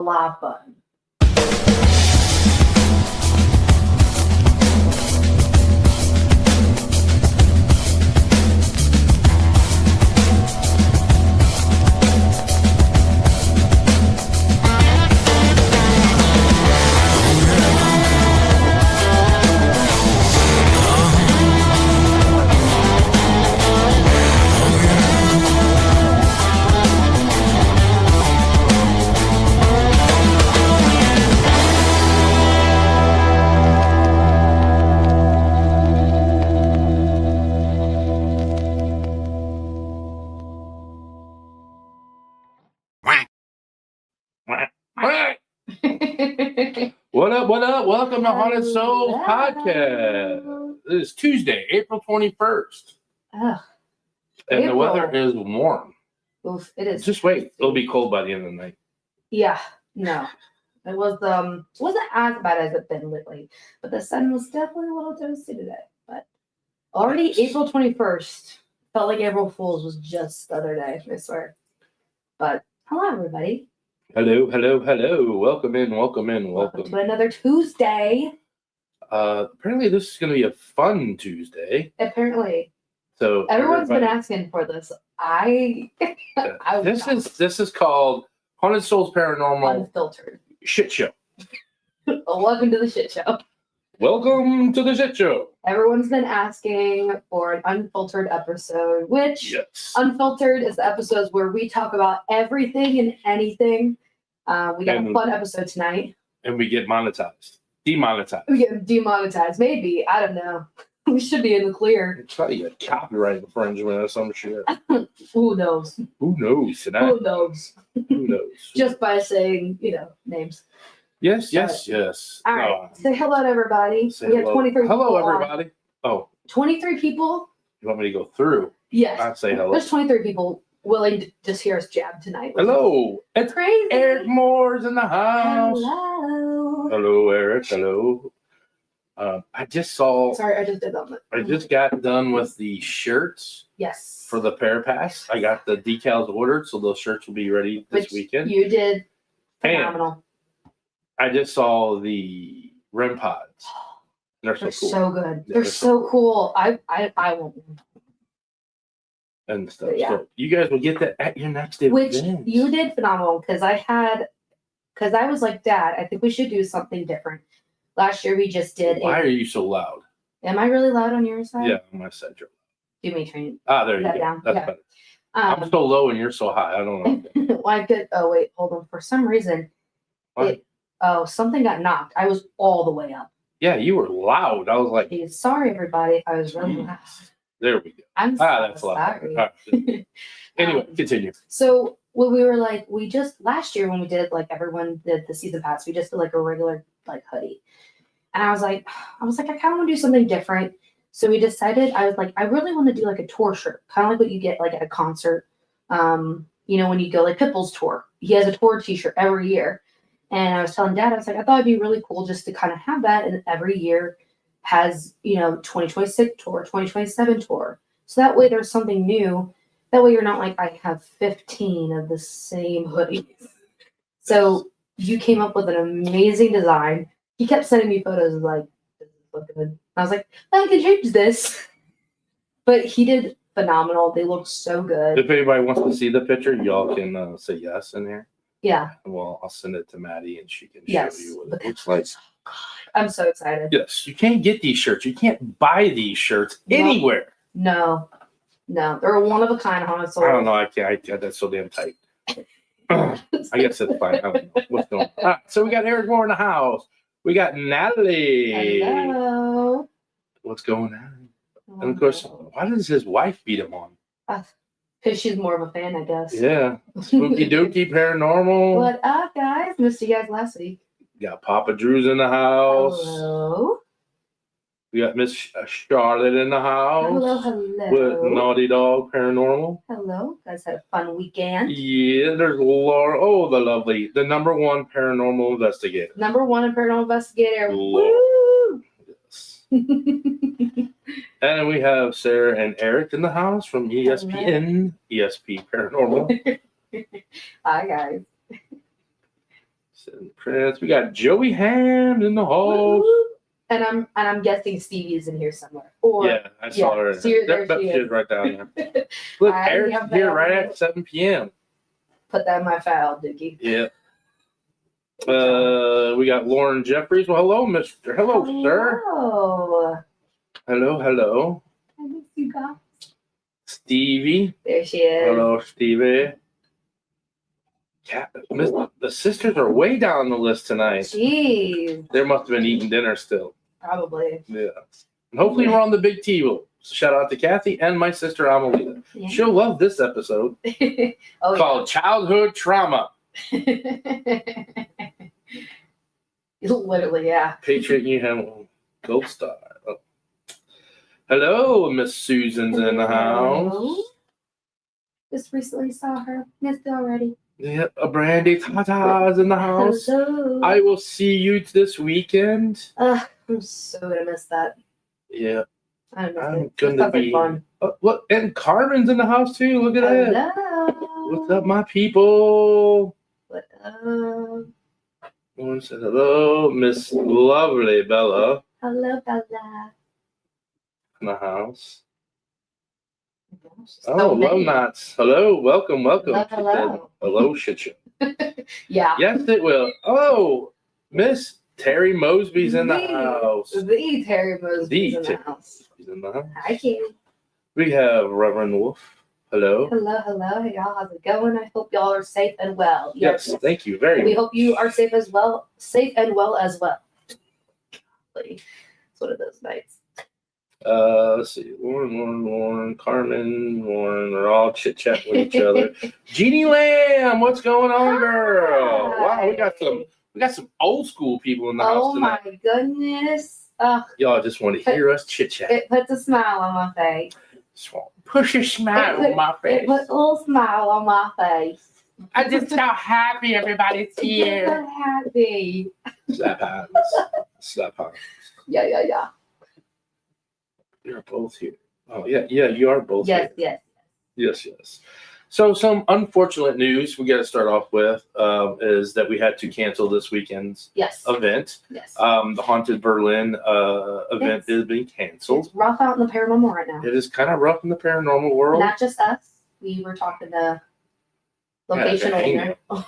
lot button. What up? What up? Welcome to Haunted Souls Podcast. It is Tuesday, April 21st. Ugh, and April. The weather is warm. Oof, it is. Just wait. It'll be cold by the end of the night. Yeah, no. It wasn't as bad as it's been lately, but the sun was definitely a little toasty today. But already April 21st. Felt like April Fool's was just the other day, I swear. But hello, everybody. Hello. Welcome in. Welcome to another Tuesday. Apparently, this is going to be a fun Tuesday. Apparently. So everyone's been asking for this. This is called Haunted Souls Paranormal Unfiltered Shit Show. Welcome to the shit show. Welcome to the shit show. Everyone's been asking for an unfiltered episode, which yes. Unfiltered is the episodes where we talk about everything and anything. We got a fun episode tonight. And we get monetized. Demonetized. We get demonetized. Maybe. I don't know. We should be in the clear. It's probably a copyright infringement or some shit. Who knows? Who knows tonight? Who knows? Who knows? Just by saying, names. Yes. All right. Say hello to everybody. We have 23 people. Hello, everybody. Oh. 23 people? You want me to go through? Yes. I'd say hello. There's 23 people willing to just hear us jab tonight. Hello. It's crazy. Eric Moore's in the house. Hello. Hello, Eric. Hello. I just saw. Sorry, I just did that. I just got done with the shirts. Yes. For the Parapass. I got the decals ordered, so those shirts will be ready this weekend. You did phenomenal. And I just saw the REM pods. They're so cool. So good. They're so cool. I won't. And stuff. Yeah. So you guys will get that at your next event. Which you did phenomenal because I was like, Dad, I think we should do something different. Last year we just did. Why are you so loud? Am I really loud on your side? Yeah, on my side. Do me turn. There you go. Down. That's better. I'm so low and you're so high. I don't know. Well, I could. Oh wait, hold on. For some reason, something got knocked. I was all the way up. Yeah, you were loud. I was like, sorry, everybody, if I was really loud. There we go. I'm that's sorry. Right. Anyway, continue. So when we were like, last year when we did like everyone did the season pass, we just did like a regular like hoodie, and I was like, I kind of want to do something different. So we decided, I was like, I really want to do like a tour shirt, kind of like what you get like at a concert. When you go like Pitbull's tour, he has a tour T-shirt every year. And I was telling Dad, I was like, I thought it'd be really cool just to kind of have that. And every year has, 2026 tour, 2027 tour. So that way there's something new. That way you're not like, I have 15 of the same hoodies. So you came up with an amazing design. He kept sending me photos of like, this look good. I was like, I can change this. But he did phenomenal. They look so good. If anybody wants to see the picture, y'all can say yes in here. Yeah. Well, I'll send it to Maddie and she can show you what it looks like. I'm so excited. Yes. You can't get these shirts. You can't buy these shirts anywhere. No. They're one of a kind, Haunted Souls. I don't know. I can't. That's so damn tight. I guess that's fine. I don't know what's going on. All right, so we got Eric Moore in the house. We got Natalie. Hello. What's going on? And of course, why does his wife beat him on? Because she's more of a fan, I guess. Yeah. Spooky Dookie Paranormal. What up, guys? Missed you guys last week. Got Papa Drew's in the house. Hello. We got Miss Charlotte in the house. Hello. With Naughty Dog Paranormal. Hello. Guys had a fun weekend. Yeah, there's Laura. Oh, the number one paranormal investigator. Number one in paranormal investigator. Laura. Woo! Yes. And we have Sarah and Eric in the house from ESPN, ESP Paranormal. Hi, guys. Prince. We got Joey Ham in the house. And I'm guessing Stevie's in here somewhere. Or Yeah, I saw her. So there she She is. is right down there. Look, I Eric's have here that. right at 7 p.m. Put that in my file, Dookie. Yeah. We got Lauren Jeffries. Well, hello, Mr. Hello, sir. Hello. I miss you guys. Stevie. There she is. Hello, Stevie. Yeah, the sisters are way down the list tonight. Jeez. They must have been eating dinner still. Probably. Yeah. And hopefully we're on the big table. Shout out to Kathy and my sister Amelita. Yeah. She'll love this episode called Childhood Trauma. Literally, yeah. Patriot Union Gold Star. Oh. Hello, Miss Susan's in the house. Just recently saw her. Missed it already. Yep, a Brandy Tata's in the house. Hello. I will see you this weekend. I'm so gonna miss that. Yeah. I'm gonna be fun. Look, and Carmen's in the house too. Look at that. Hello. What's up, my people? What up? One said hello, Miss Lovely Bella Hello, Bella. in the house. So Oh, many. love knots. Hello, welcome. Hello. Hello, shit. Yeah. Yes, it will. Oh, Miss Terry Mosby's in the house. The Terry Mosby's in the house. She's in the house. Hi, Katie. We have Reverend Wolf. Hello. Hello. Hey, y'all. How's it going? I hope y'all are safe and well. Yes, thank you very We much. hope you are safe and well as well. It's one of those nights. Let's see. Lauren, Carmen, Lauren are all chit chat with each other. Jeannie Lamb, what's going on, girl? Hi. Wow, we got some old school people in the house Oh tonight. my goodness. Y'all just want to hear us chit chat. It puts a smile on my face. Push a smile on my It face. puts a little smile on my face. I just how happy everybody's I'm here. so happy. Slap hands. Slap hands. Yeah. You're both here. Oh yeah, you are both Yes. here. Yes. So some unfortunate news we got to start off with is that we had to cancel this weekend's Yes. event. Yes. The Haunted Berlin event is being canceled. It's rough out in the paranormal right now. It is kind of rough in the paranormal world. Not just us. We were talking to location Yeah, owner.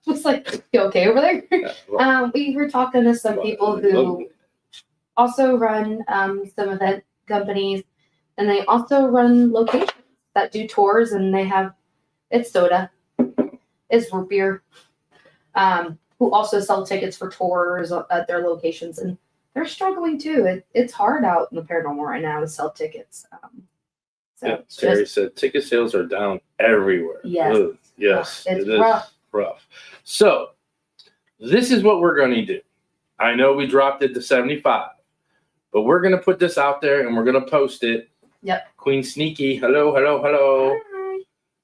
Just like, you okay over there? Yeah, We were talking to some people who also run some event companies, and they also run locations that do tours, and they have it's soda, it's root beer, who also sell tickets for tours at their locations, and they're struggling too. It's hard out in the paranormal right now to sell tickets. Terry said ticket sales are down everywhere. Yes. Ugh, yes, It's it is rough. So this is what we're going to do. I know we dropped it to 75, but we're going to put this out there and we're going to post it. Yep. Queen Sneaky, hello.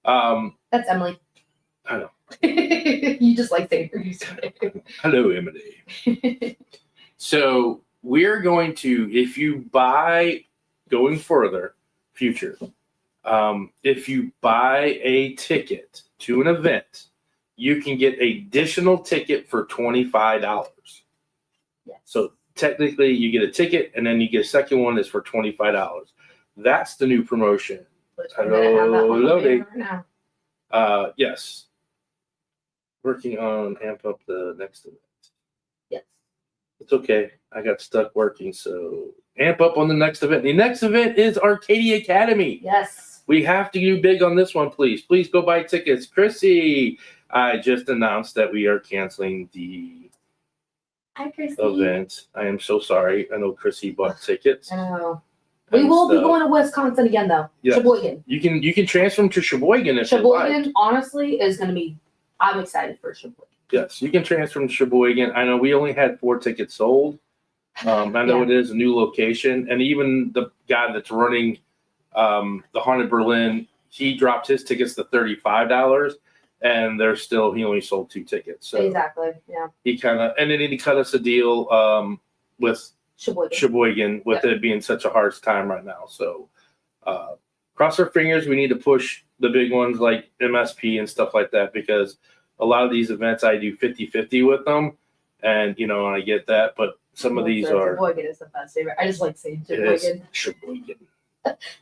Hi. That's Emily. I know. You just like saying her username. Hello, Emily. So we're going to, if you buy going further, future, if you buy a ticket to an event, you can get an additional ticket for $25. Yes. So technically you get a ticket and then you get a second one that's for $25. That's the new promotion. Hello, yes. Working on amp up the next event. Yes. It's okay. I got stuck working, so amp up on the next event. The next event is Arcadia Academy. Yes. We have to do big on this one, please. Please go buy tickets. Chrissy, I just announced that we are canceling the Hi, Chrissy. event. I am so sorry. I know Chrissy bought tickets. I know. We will be going to Wisconsin again, though. Yeah. Sheboygan. You can transfer them to Sheboygan if you like. Sheboygan, honestly, is going to be. I'm excited for Sheboygan. Yes, you can transfer them to Sheboygan. I know we only had 4 tickets sold. I know it is a new location, and even the guy that's running the Haunted Berlin, he dropped his tickets to $35, and he only sold 2 tickets. So exactly, yeah. He and then he cut us a deal with Sheboygan with it being such a hard time right now. So cross our fingers. We need to push the big ones like MSP and stuff like that because a lot of these events I do 50-50 with them, and I get that, but some of these are. Sheboygan is the best favorite. I just like saying Sheboygan.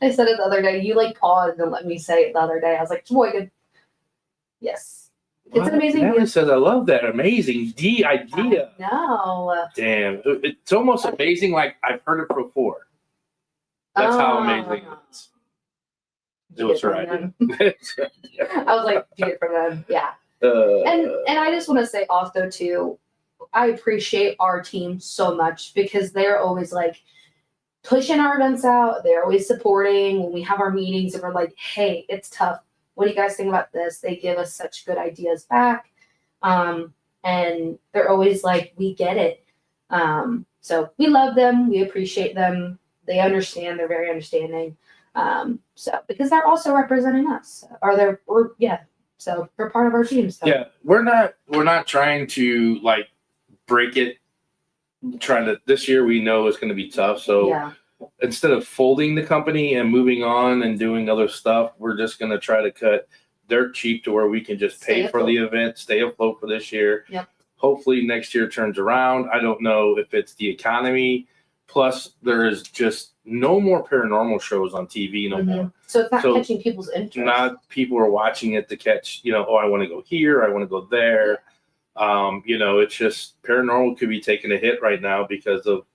I said it the other day. You like paused and let me say it the other day. I was like, Sheboygan. Yes. It's an amazing Natalie says, I love that amazing idea. No. Damn. It's almost amazing like I've heard it before. That's how amazing it is. It was right. I was like, get it from them. Yeah. And I just want to say also too, I appreciate our team so much because they're always like pushing our events out. They're always supporting when we have our meetings and we're like, hey, it's tough. What do you guys think about this? They give us such good ideas back. And they're always like, we get it. So we love them. We appreciate them. They understand. They're very understanding. So because they're also representing us, so they're part of our team. So. Yeah, we're not trying to like break it. This year we know it's going to be tough. So instead of folding the company and moving on and doing other stuff, we're just going to try to cut dirt cheap to where we can just pay for the event, stay afloat for this year. Yep. Hopefully next year turns around. I don't know if it's the economy. Plus, there is just no more paranormal shows on TV no more. So it's not catching people's interest. Not people are watching it to catch, I want to go here, I want to go there. It's just paranormal could be taking a hit right now because of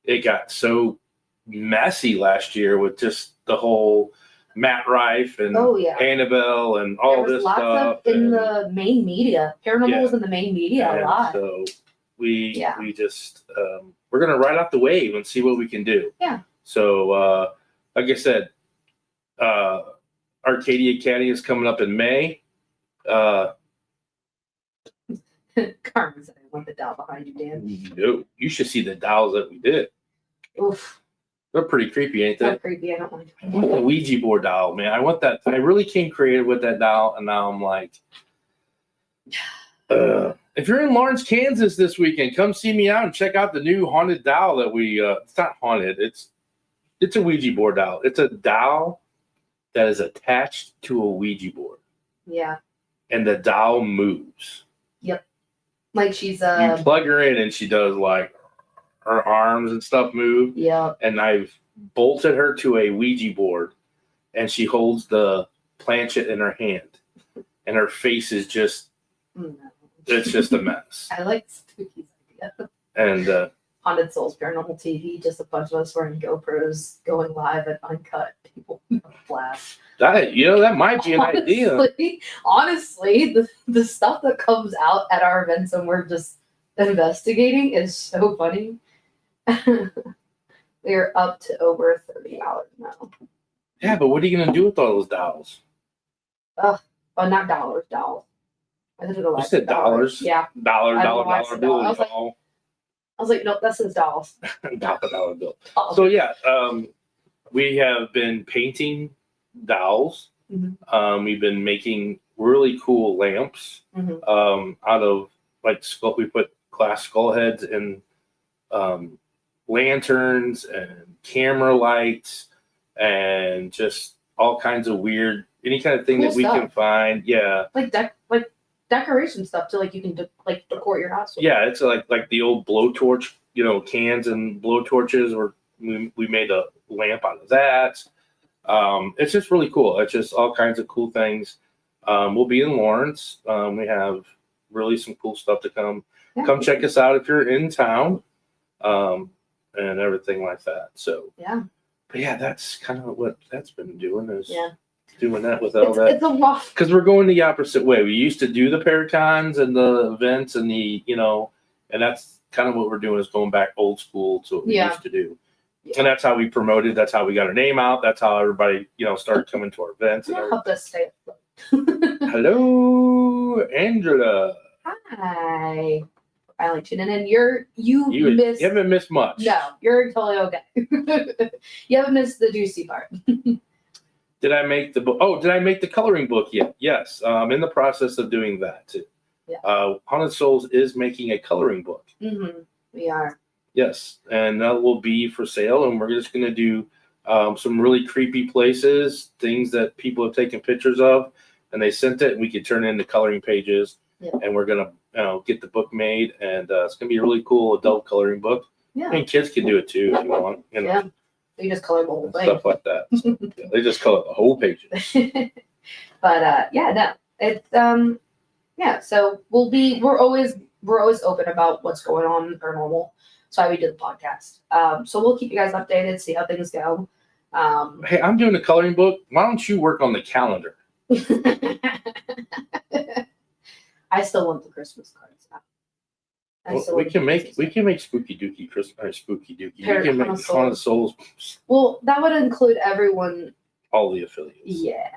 it got so messy last year with just the whole Matt Rife and Annabelle and all this stuff. In the main media. Paranormal was in the main media a lot. So we just we're gonna ride out the wave and see what we can do. Yeah. So like I said, Arcadia Caddy is coming up in May. Carmen said I want the doll behind you, Dan. No, you should see the dolls that we did. Oof. They're pretty creepy, ain't they? They're creepy. I don't like them. I want the Ouija board doll, man. I want that. I really came creative with that doll, and now I'm like, if you're in Lawrence, Kansas this weekend, come see me out and check out the new haunted doll that we. It's not haunted. It's a Ouija board doll. It's a doll that is attached to a Ouija board. Yeah. And the doll moves. Yep. Like she's You plug her in, and she does like. Her arms and stuff move. Yeah. And I've bolted her to a Ouija board, and she holds the planchette in her hand, and her face is just, it's just a mess. I like Spooky's idea. And Haunted Souls Paranormal TV, just a bunch of us wearing GoPros going live at Uncut. People flash. That might be an idea. Honestly, the stuff that comes out at our events and we're just investigating is so funny. We're up to over $30 now. Yeah, but what are you gonna do with all those dolls? Not dollars, dolls. I You said dollars. Yeah. Dollar bill. I was like, nope, that says dolls. dollar bill. So yeah, we have been painting dolls. Mm-hmm. We've been making really cool lamps out of like skull. We put glass skull heads and lanterns and camera lights and just all kinds of weird, any kind of thing cool that we can find. Yeah. Like decoration stuff too, like you can decor your house with. Yeah, it's like the old blowtorch, cans and blowtorches, or we made a lamp out of that. It's just really cool. It's just all kinds of cool things. We'll be in Lawrence. We have really some cool stuff to come. Yeah. Come check us out if you're in town, and everything like that. So but yeah, that's kind of what that's been doing is doing that with all that. It's a lot because we're going the opposite way. We used to do the Paracons and the events and the and that's kind of what we're doing is going back old school to what we used to do. Yeah. And that's how we promoted. That's how we got our name out. That's how everybody started coming to our events. And help us stay afloat. Hello, Angela. Hi. Finally tuning in. You missed. You haven't missed much. No, you're totally okay. You haven't missed the juicy part. Did I make the book? Oh, did I make the coloring book yet? Yes. I'm in the process of doing that too. Yeah. Haunted Souls is making a coloring book. Mm-hmm. We are. Yes, and that will be for sale, and we're just going to do some really creepy places, things that people have taken pictures of, and they sent it, and we could turn it into coloring pages. Yep. And we're gonna get the book made, and it's gonna be a really cool adult coloring book. Yeah. I mean, kids can do it too if you want. Yeah. They just color the whole thing. Stuff like that. So, yeah, they just color the whole pages. But no, it's yeah. So we're always open about what's going on in Paranormal. That's why we do the podcast. So we'll keep you guys updated, see how things go. Hey, I'm doing a coloring book. Why don't you work on the calendar? I still want the Christmas cards now. We can make spooky dooky Christmas or spooky dooky. We can make Paranormal Haunted Souls. Well, that would include everyone. All the affiliates. Yeah.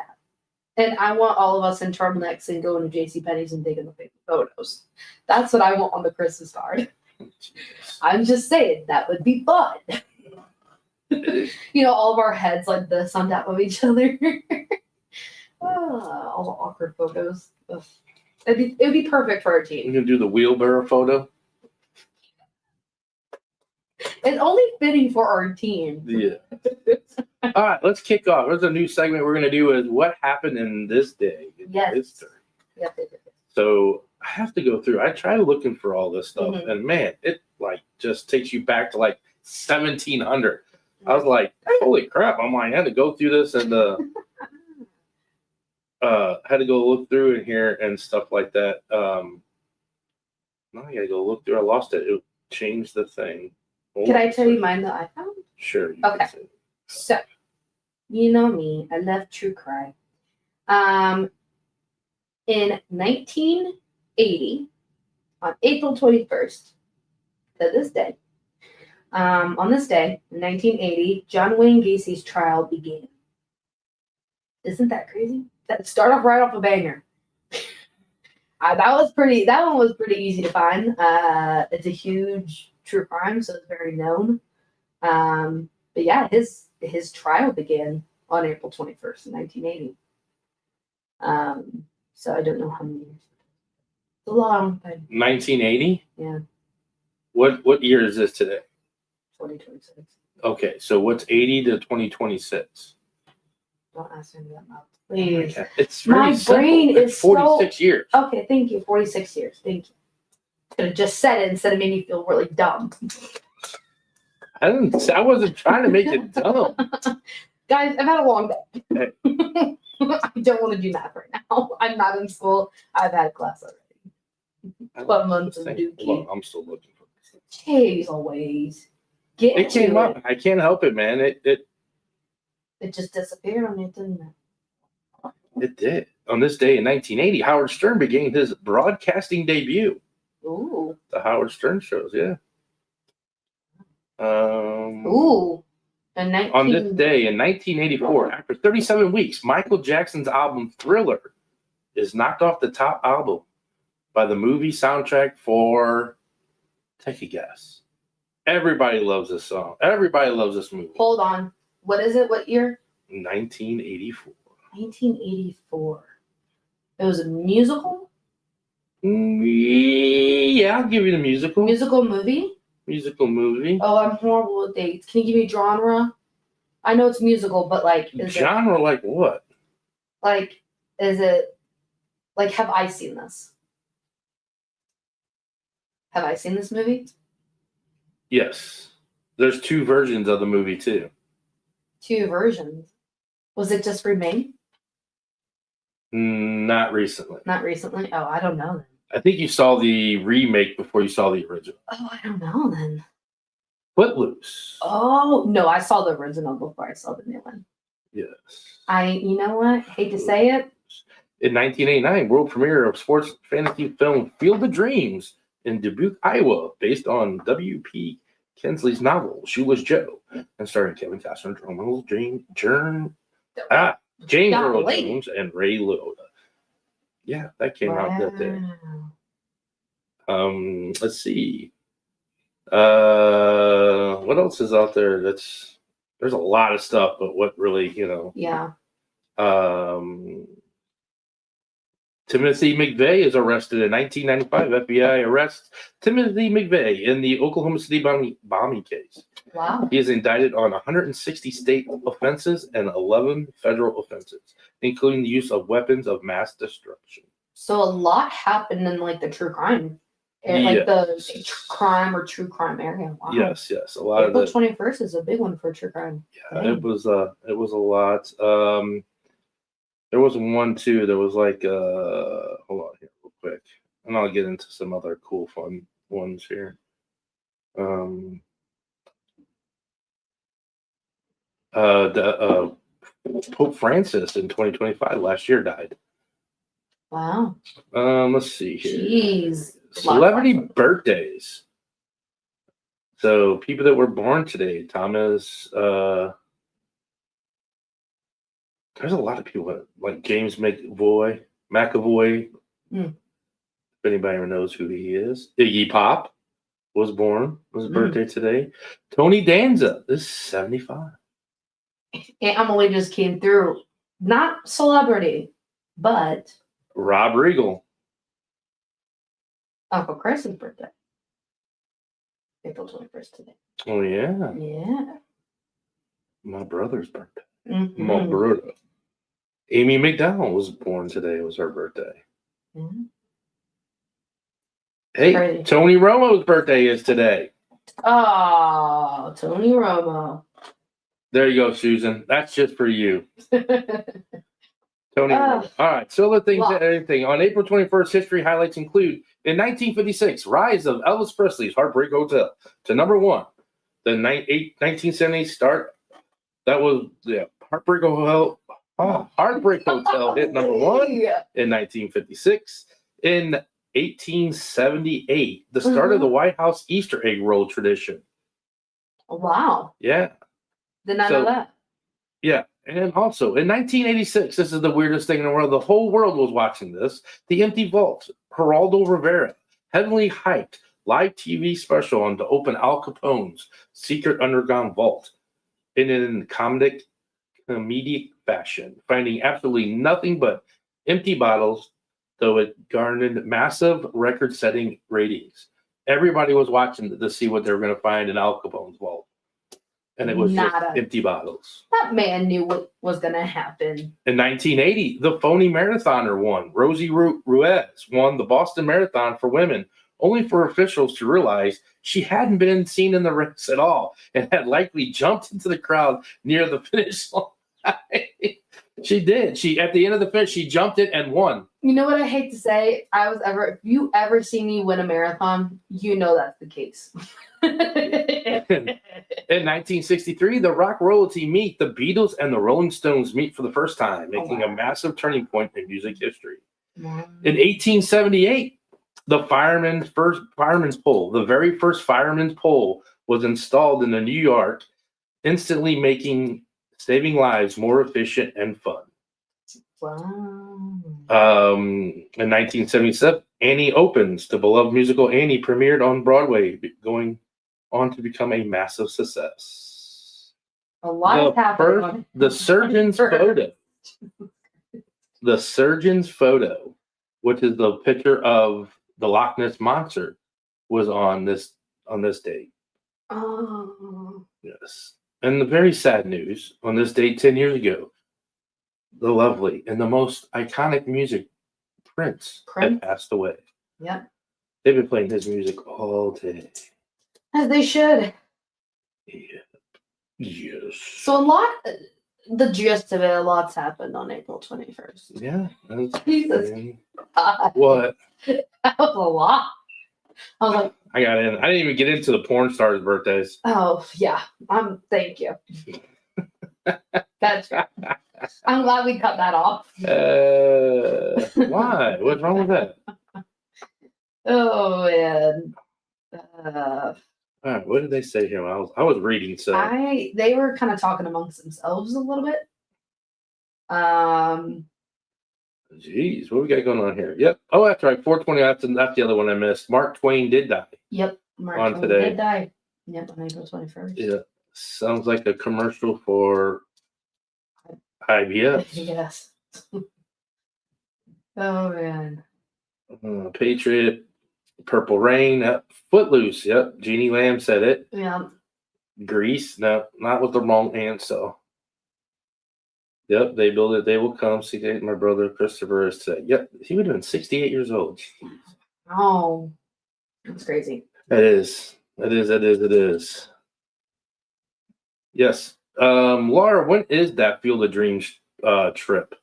And I want all of us in turtlenecks and going to JCPenney's and taking the photos. That's what I want on the Christmas card. I'm just saying that would be fun. All of our heads like this on top of each other. All the awkward photos. Ugh. It'd be perfect for our We're team. gonna do the wheelbarrow photo. It's only fitting for our team. Yeah. All right, let's kick off. There's a new segment we're gonna do is what happened in this day in history. Yep. So I have to go through. I tried looking for all this stuff, Mhm. and man, it just takes you back to 1700. I was like, holy crap! I'm like, I had to go through this and had to go look through in here and stuff like that. Now I gotta go look through. I lost it. It changed the thing. Can I tell you mine that I found? Sure. You Okay. can say it. So, you know me, I love true crime. In 1980, on April 21st, to this day, on this day, in 1980, John Wayne Gacy's trial began. Isn't that crazy? Start off right off a banger. That one was pretty easy to find. It's a huge true crime, so it's very known. But yeah, his trial began on April 21st, 1980. So I don't know how many years. It's a long time. 1980. Yeah. What year is this today? 2026. Okay, so what's 80 to 2026? Don't ask me that now, please. It's very My simple. brain It's is 46 years. Okay, thank you. 46 years. Thank you. Could have just said it instead of making me feel really dumb. I wasn't trying to make it dumb. Guys, I've had a long day. I don't want to do math right now. I'm not in school. I've had class already. 12 months of dookie. Well, I'm still looking for this. Jeez, always. It came up. I can't help it, man. It just disappeared on me, didn't it? It did. On this day in 1980, Howard Stern began his broadcasting debut. Ooh. The Howard Stern shows, yeah. Ooh. On this day in 1984, after 37 weeks, Michael Jackson's album Thriller is knocked off the top album by the movie soundtrack for, take a guess. Everybody loves this song. Everybody loves this movie. Hold on. What is it? What year? 1984. 1984. It was a musical? Yeah, I'll give you the musical. Musical movie? Musical movie. Oh, I'm horrible with dates. Can you give me genre? I know it's musical, but Genre like what? Is it have I seen this? Have I seen this movie? Yes. There's two versions of the movie too. Two versions. Was it just remade? Not recently. Not recently? Oh, I don't know then. I think you saw the remake before you saw the original. Oh, I don't know then. Footloose. Oh, no, I saw the original before I saw the new one. Yes. You know what? Hate to say it. In 1989, world premiere of sports fantasy film Field of Dreams in Dubuque, Iowa, based on W.P. Kinsley's novel Shoeless Joe, and starring Kevin Costner, James Earl Jones, and Ray Liotta. Yeah, that came out that day. Let's see. What else is out there? There's a lot of stuff, but what really, Yeah. Timothy McVeigh is arrested in 1995. FBI arrests Timothy McVeigh in the Oklahoma City bombing case. Wow. He is indicted on 160 state offenses and 11 federal offenses, including the use of weapons of mass destruction. So a lot happened in like the true crime, the crime or true crime area. Wow. Yes. A lot April of 21st is a big one for true crime. Yeah, it was a lot. There was one too. There was like hold on here real quick, and I'll get into some other cool, fun ones here. Pope Francis in 2025 last year died. Wow. Let's see here. Jeez. Celebrity birthdays. So people that were born today, Thomas. There's a lot of people like James McAvoy. If anybody ever knows who he is, Iggy Pop was born. Was his birthday today. Tony Danza is 75. Aunt Emily just came through. Not celebrity, but Rob Riggle. Uncle Chris's birthday. April 21st today. Oh yeah. Yeah. My brother's birthday. Mm-hmm. My brother. Amy McDowell was born today. It was her birthday. Mm-hmm. Hey, Crazy. Tony Romo's birthday is today. Oh, Tony Romo. There you go, Susan. That's just for you. Tony Romo. All right. So the things, everything. On April 21st, history highlights include in 1956, rise of Elvis Presley's Heartbreak Hotel to number one. The 1970s start. That was Heartbreak Hotel. Heartbreak Hotel hit number one in 1956. In 1878, the start of the White House Easter egg roll tradition. Wow. Yeah. Did not know that. Yeah. And also in 1986, this is the weirdest thing in the world. The whole world was watching this. The Empty Vault, Geraldo Rivera, heavily hyped live TV special on to open Al Capone's secret underground vault in comedic fashion, finding absolutely nothing but empty bottles, though it garnered massive record-setting ratings. Everybody was watching to see what they were going to find in Al Capone's vault. And it was just empty bottles. That man knew what was going to happen. In 1980, the phony marathoner won. Rosie Ruiz won the Boston Marathon for women, only for officials to realize she hadn't been seen in the race at all and had likely jumped into the crowd near the finish line. She did. At the end of the finish, she jumped it and won. You know what I hate to say? If you ever see me win a marathon, you know that's the case. In 1963, the rock royalty meet. The Beatles and the Rolling Stones meet for the first time, making a massive turning point in music history. Wow. In 1878, the very first fireman's pole was installed in New York, instantly making saving lives more efficient and fun. Wow. In 1977, Annie Opens, the beloved musical Annie, premiered on Broadway, going on to become a massive success. A lot has happened. The surgeon's photo. The surgeon's photo, which is the picture of the Loch Ness Monster, was on this date. Oh. Yes. And the very sad news, on this date 10 years ago, the lovely and the most iconic music, Prince had passed away. Yep. They've been playing his music all day. As they should. Yeah. Yes. So the gist of it, a lot's happened on April 21st. Yeah. Jesus God. What? That was a lot. I was like, I got in. I didn't even get into the porn stars' birthdays. Oh, yeah. Thank you. That's right. I'm glad we cut that off. Why? What's wrong with that? Oh, man. All right, what did they say here? I was reading, so they were kind of talking amongst themselves a little bit. Jeez, what we got going on here? Yep. Oh, that's right. 420. That's the other one I missed. Mark Twain did die. Yep. Mark Twain did die. Yep, on April 21st. Yeah. Sounds like a commercial for IBS. Yes. Oh man. Patriot, Purple Rain, Footloose. Yep, Jeannie Lamb said it. Yeah. Grease, no, not with the wrong answer. Yep, they build it. They will come. See, my brother Christopher has said. Yep, he would have been 68 years old. Oh, that's crazy. It is. It is. Yes. Laura, when is that Field of Dreams trip?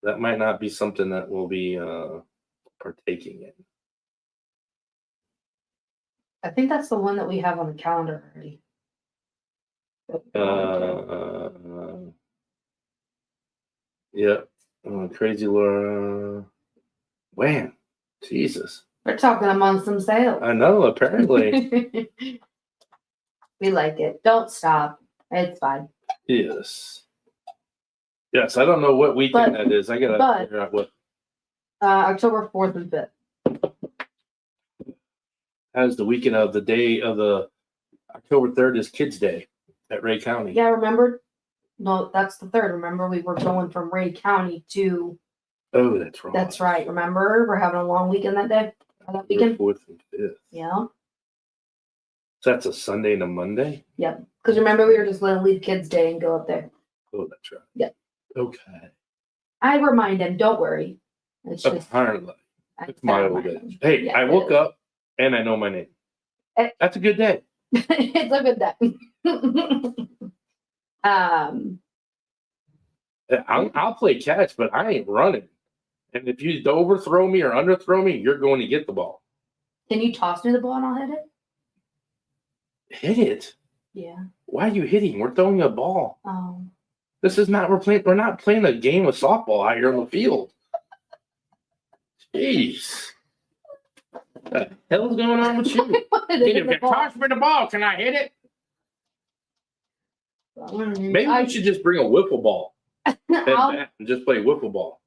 That might not be something that we'll be partaking in. I think that's the one that we have on the calendar already. Yep. Crazy Laura. Man, Jesus. They're talking amongst themselves. I know, apparently. We like it. Don't stop. It's fine. Yes. Yes, I don't know what weekend that is. I gotta figure out what. October 4th and 5th. That is the weekend of the day of the October 3rd is Kids Day at Ray County. Yeah, remember? No, that's the 3rd. Remember, we were going from Ray County to. Oh, that's wrong. That's right. Remember, we're having a long weekend that day. That weekend. 4th and 5th. Yeah. So that's a Sunday and a Monday. Yep. Because remember, we were just going to leave Kids Day and go up there. Oh, that's right. Yep. Okay. I remind him. Don't worry. It's just. Apparently. I It's my old day. Hey, Yeah, I woke up and I know my name. That's a good day. It's a good day. I'll play catch, but I ain't running. And if you overthrow me or underthrow me, you're going to get the ball. Can you toss me the ball and I'll hit it? Hit it? Yeah. Why are you hitting? We're throwing a ball. Oh. This is not we're not playing a game of softball out here on the field. Jeez. What the hell's going on with you? If you toss me the ball, can I hit it? Maybe we should just bring a wiffle ball and just play wiffle ball.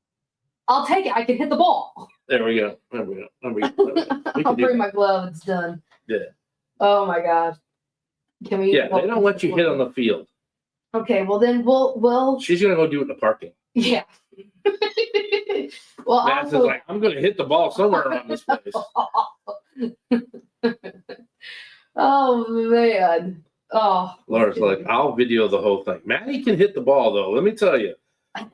I'll take it. I can hit the ball. There we go. I'll bring my glove. It's done. Yeah. Oh my gosh. Can we? Yeah, they don't let you hit on the field. Okay, well then we'll. She's gonna go do it in the parking. Yeah. Well, Matt's like, I'm gonna hit the ball somewhere around this place. Oh man. Oh. Laura's like, I'll video the whole thing. Maddie can hit the ball though. Let me tell you,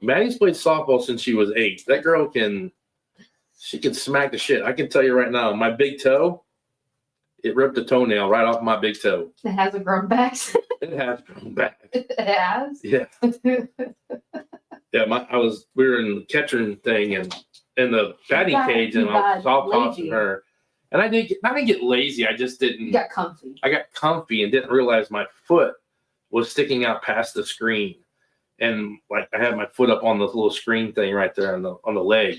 Maddie's played softball since she was 8. That girl she can smack the shit. I can tell you right now, my big toe, it ripped a toenail right off my big toe. It hasn't grown back. It has grown back. It has. Yeah. Yeah. We were in the catching thing and in the batting cage, and I was soft tossing her. And I didn't get lazy. I just didn't. You got comfy. I got comfy and didn't realize my foot was sticking out past the screen. And like I had my foot up on the little screen thing right there on the leg,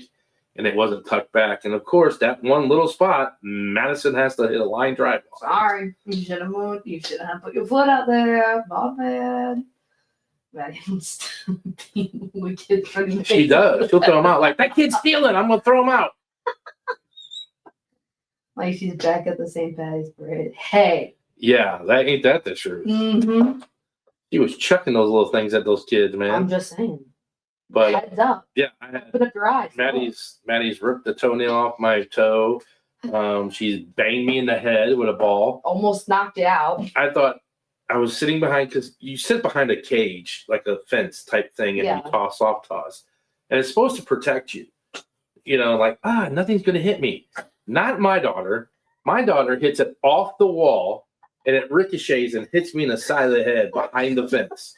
and it wasn't tucked back. And of course, that one little spot, Madison has to hit a line drive. Sorry, you should have moved. You should have put your foot out there. My bad. She does. She'll throw them out like that kid's stealing. I'm gonna throw him out. Like she's back at the St. Patty's parade. Hey. Yeah, ain't that the truth? Mm-hmm. He was chucking those little things at those kids, man. I'm just saying. But heads up. Yeah, put up your eyes. Maddie's ripped the toenail off my toe. She's banged me in the head with a ball. Almost knocked you out. I thought I was sitting behind, because you sit behind a cage, like a fence type thing, and you soft toss. And it's supposed to protect you. You know, like, nothing's going to hit me. Not my daughter. My daughter hits it off the wall, and it ricochets and hits me in the side of the head behind the fence.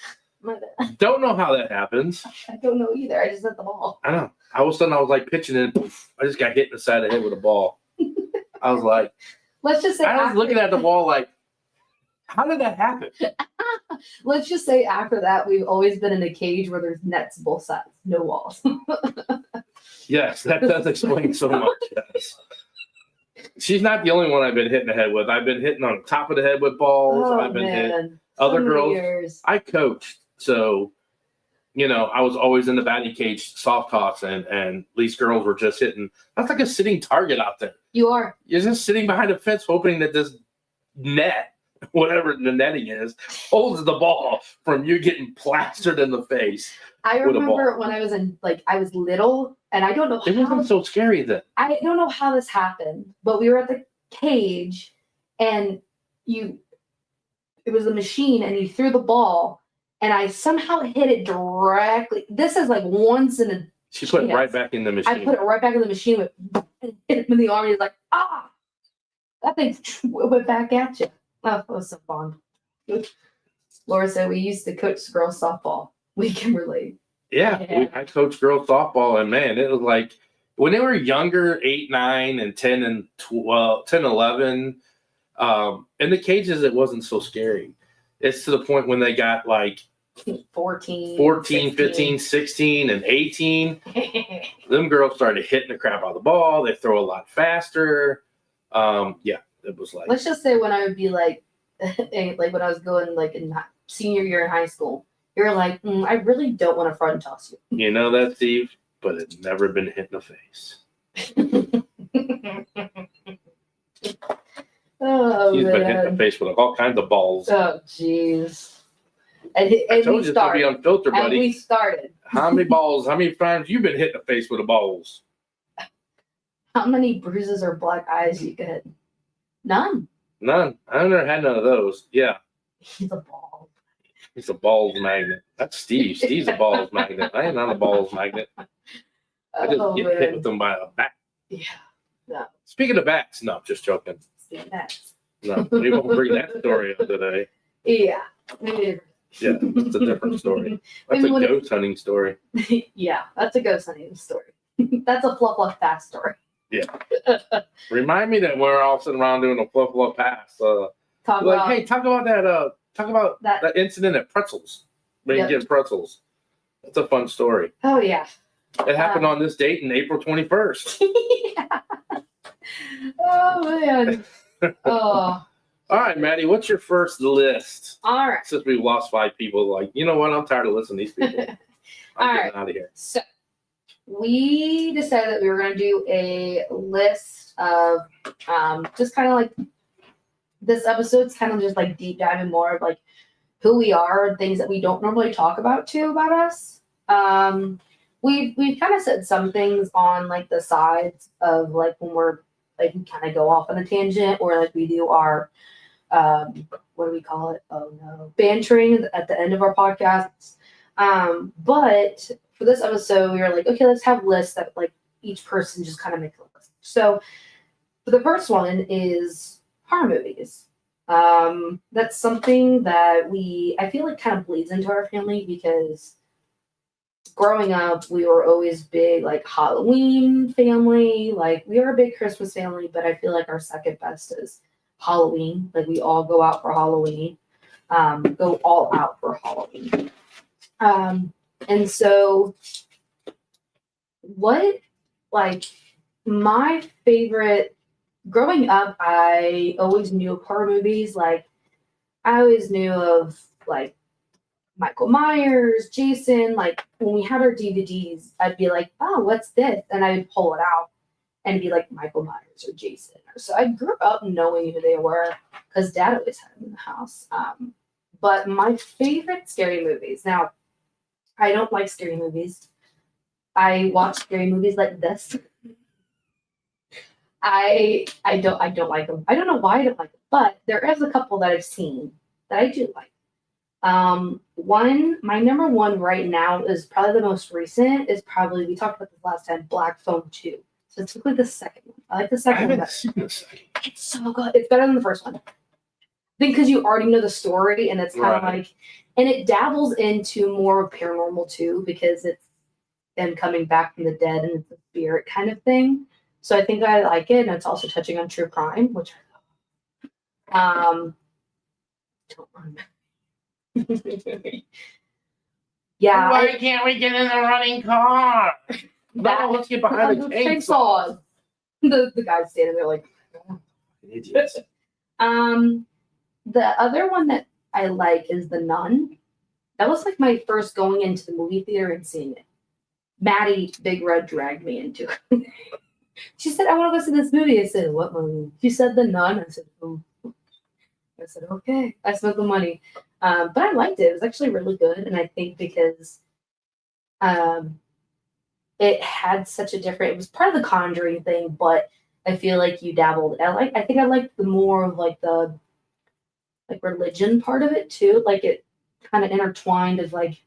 Don't know how that happens. I don't know either. I just hit the ball. I know. All of a sudden, I was like pitching it, and poof, I just got hit in the side of the head with a ball. I was like, let's just say I was looking at the ball like, how did that happen? Let's just say after that, we've always been in a cage where there's nets both sides, no walls. Yes, that does explain so much. Yes. She's not the only one I've been hitting the head with. I've been hitting on top of the head with balls. I've been hitting other girls. I coached, so I was always in the batting cage, soft toss, and these girls were just hitting. That's like a sitting target out there. You are. You're just sitting behind a fence, hoping that this net whatever the netting is, holds the ball from you getting plastered in the face. I with a remember ball. when I was I was little, and I don't know It wasn't so scary then. I don't know how this happened, but we were at the cage, and it was a machine, and you threw the ball, and I somehow hit it directly. This is like once in a She put it right back in the machine. I put it right back in the machine and hit him in the arm. He's like, ah! That thing went back at you. Oh, that was so fun. Laura said we used to coach girls softball. We can relate. Yeah. I coached girls softball, and man, it was like when they were younger, 8, 9, and 10, and 12, 10, 11, in the cages, it wasn't so scary. It's to the point when they got like 14, 15, 16, and 18. Them girls started hitting the crap out of the ball. They throw a lot faster. Yeah, it was like. Let's just say when I would be like when I was going like in senior year in high school, you're like, I really don't want to front toss you. You know that, Steve, but it's never been hit in the face. Oh, He's man. been hit in the face with all kinds of balls. Oh, jeez. And I told you it's going to be unfiltered, buddy. And we started. How many times you been hit in the face with the balls? How many bruises or black eyes you get? None. None. I've never had none of those. Yeah. He's a ball. He's a balls magnet. That's Steve. Steve's a balls magnet. I ain't not a balls magnet. I just get hit with them by a bat. Yeah. No. Speaking of bats, no, just joking. Speaking of bats. No, we won't bring that story up today. Yeah. Yeah, it's a different story. That's a ghost hunting story. Yeah, that's a ghost hunting story. That's a fluff fast story. Yeah. Remind me that we're all sitting around doing a fluff pass. Talk about that incident at Pretzels. When you get pretzels. That's a fun story. Oh yeah. It happened on this date in April 21st. Yeah. Oh man. Oh. All right, Maddie, what's your first list? All right. Since we've lost 5 people, like, you know what? I'm tired of listening to these people. I'm getting out of here. So we decided that we were going to do a list of just kind of like this episode's kind of just like deep diving more of like who we are and things that we don't normally talk about too about us. We've kind of said some things on like the sides of like when we're like we kind of go off on a tangent or like we do our what do we call it? Oh no, bantering at the end of our podcasts. But for this episode, we were like, okay, let's have lists that like each person just kind of makes a list. So the first one is horror movies. That's something that I feel like kind of bleeds into our family because growing up, we were always big like Halloween family. Like we are a big Christmas family, but I feel like our second best is Halloween. Like we all go out for Halloween, go all out for Halloween. And so my favorite growing up, I always knew of horror movies. Like I always knew of like Michael Myers, Jason. Like when we had our DVDs, I'd be like, oh, what's this? And I would pull it out and be like Michael Myers or Jason. So I grew up knowing who they were because Dad always had them in the house. But my favorite scary movies. Now, I don't like scary movies. I watch scary movies like this. I don't like them. I don't know why I don't like them, but there is a couple that I've seen that I do like. My number one right now is probably the most recent. We talked about this last time. Black Phone 2. So it's typically the second one. I like the second one. It's so good. It's better than the first one. I think because you already know the story, and it's kind of like, and it dabbles into more paranormal too because it's them coming back from the dead and it's a spirit kind of thing. So I think I like it, and it's also touching on true crime, which I love. Don't remember. Yeah. Why can't we get in a running car? Let's get behind the chainsaw. The guy's standing there like idiots. The other one that I like is The Nun. That was like my first going into the movie theater and seeing it. Maddie Big Red dragged me into it. She said, I want to go see this movie. I said, what movie? She said The Nun. I said, oh. I said, okay. I spent the money. But I liked it. It was actually really good. And I think because it had such a different, it was part of the Conjuring thing, but I feel like you dabbled. I think I liked the more of like the like religion part of it too. Like it kind of intertwined of like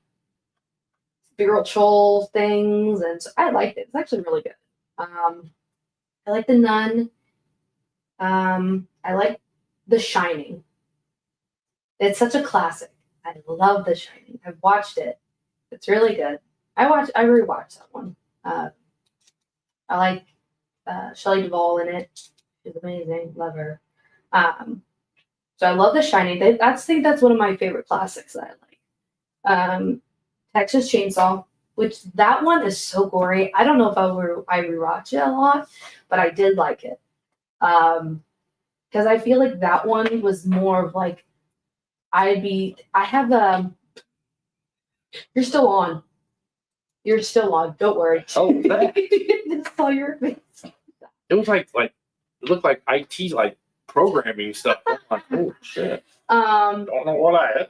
spiritual things, and so I liked it. It's actually really good. I like The Nun. I like The Shining. It's such a classic. I love The Shining. I've watched it. It's really good. I rewatched that one. I like Shelley Duvall in it. She's amazing. Love her. So I love The Shining. I think that's one of my favorite classics that I like. Texas Chainsaw, which that one is so gory. I don't know if I rewatch it a lot, but I did like it. Because I feel like that one was more of like you're still on. You're still on. Don't worry. Oh, that. Just saw your face. It was like it looked like IT like programming stuff. I'm like, oh shit. Don't know what I had.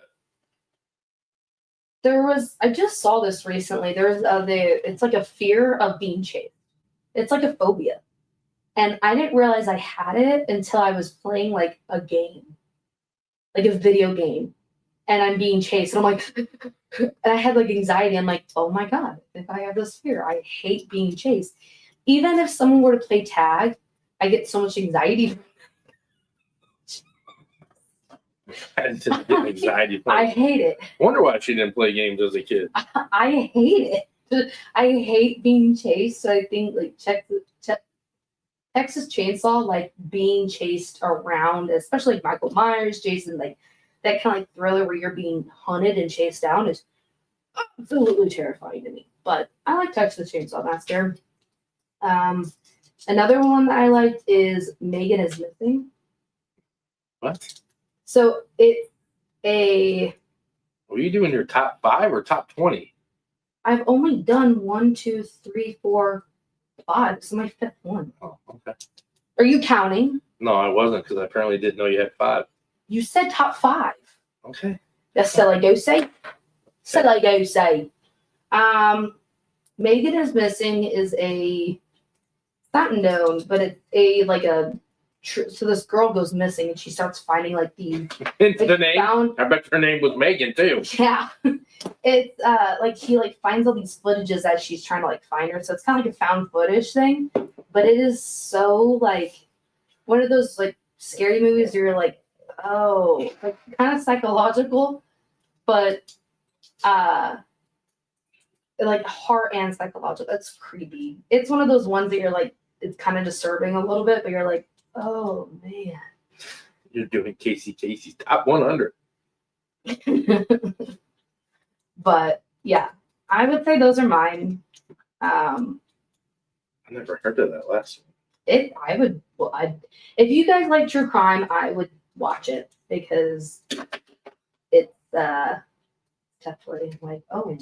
I just saw this recently. It's like a fear of being chased. It's like a phobia. And I didn't realize I had it until I was playing like a game, like a video game, and I'm being chased. And I'm like, and I had like anxiety. I'm like, oh my God, if I have this fear, I hate being chased. Even if someone were to play tag, I get so much anxiety. I just get anxiety. I hate it. Wonder why she didn't play games as a kid. I hate it. I hate being chased. So I think like Texas Chainsaw, like being chased around, especially like Michael Myers, Jason, like that kind of like thriller where you're being hunted and chased down is absolutely terrifying to me. But I like Texas Chainsaw Massacre. Another one that I liked is Megan is Missing. What? So it's a. Were you doing your top 5 or top 20? I've only done 1, 2, 3, 4, 5. This is my 5th one. Oh, okay. Are you counting? No, I wasn't because I apparently didn't know you had 5. You said top 5. Okay. That's silly go say. Silly go say. Megan is Missing is it's not known, but it's so this girl goes missing and she starts finding like the The name? I bet her name was Megan too. Yeah. It's like he like finds all these footages as she's trying to like find her. So it's kind of like a found footage thing. But it is so like one of those like scary movies where you're like, oh, like kind of psychological, but like heart and psychological. That's creepy. It's one of those ones that you're like, it's kind of disturbing a little bit, but you're like, oh man. You're doing Casey's top 100. But yeah, I would say those are mine. I never heard of that last one. If you guys like true crime, I would watch it because it's definitely like, oh,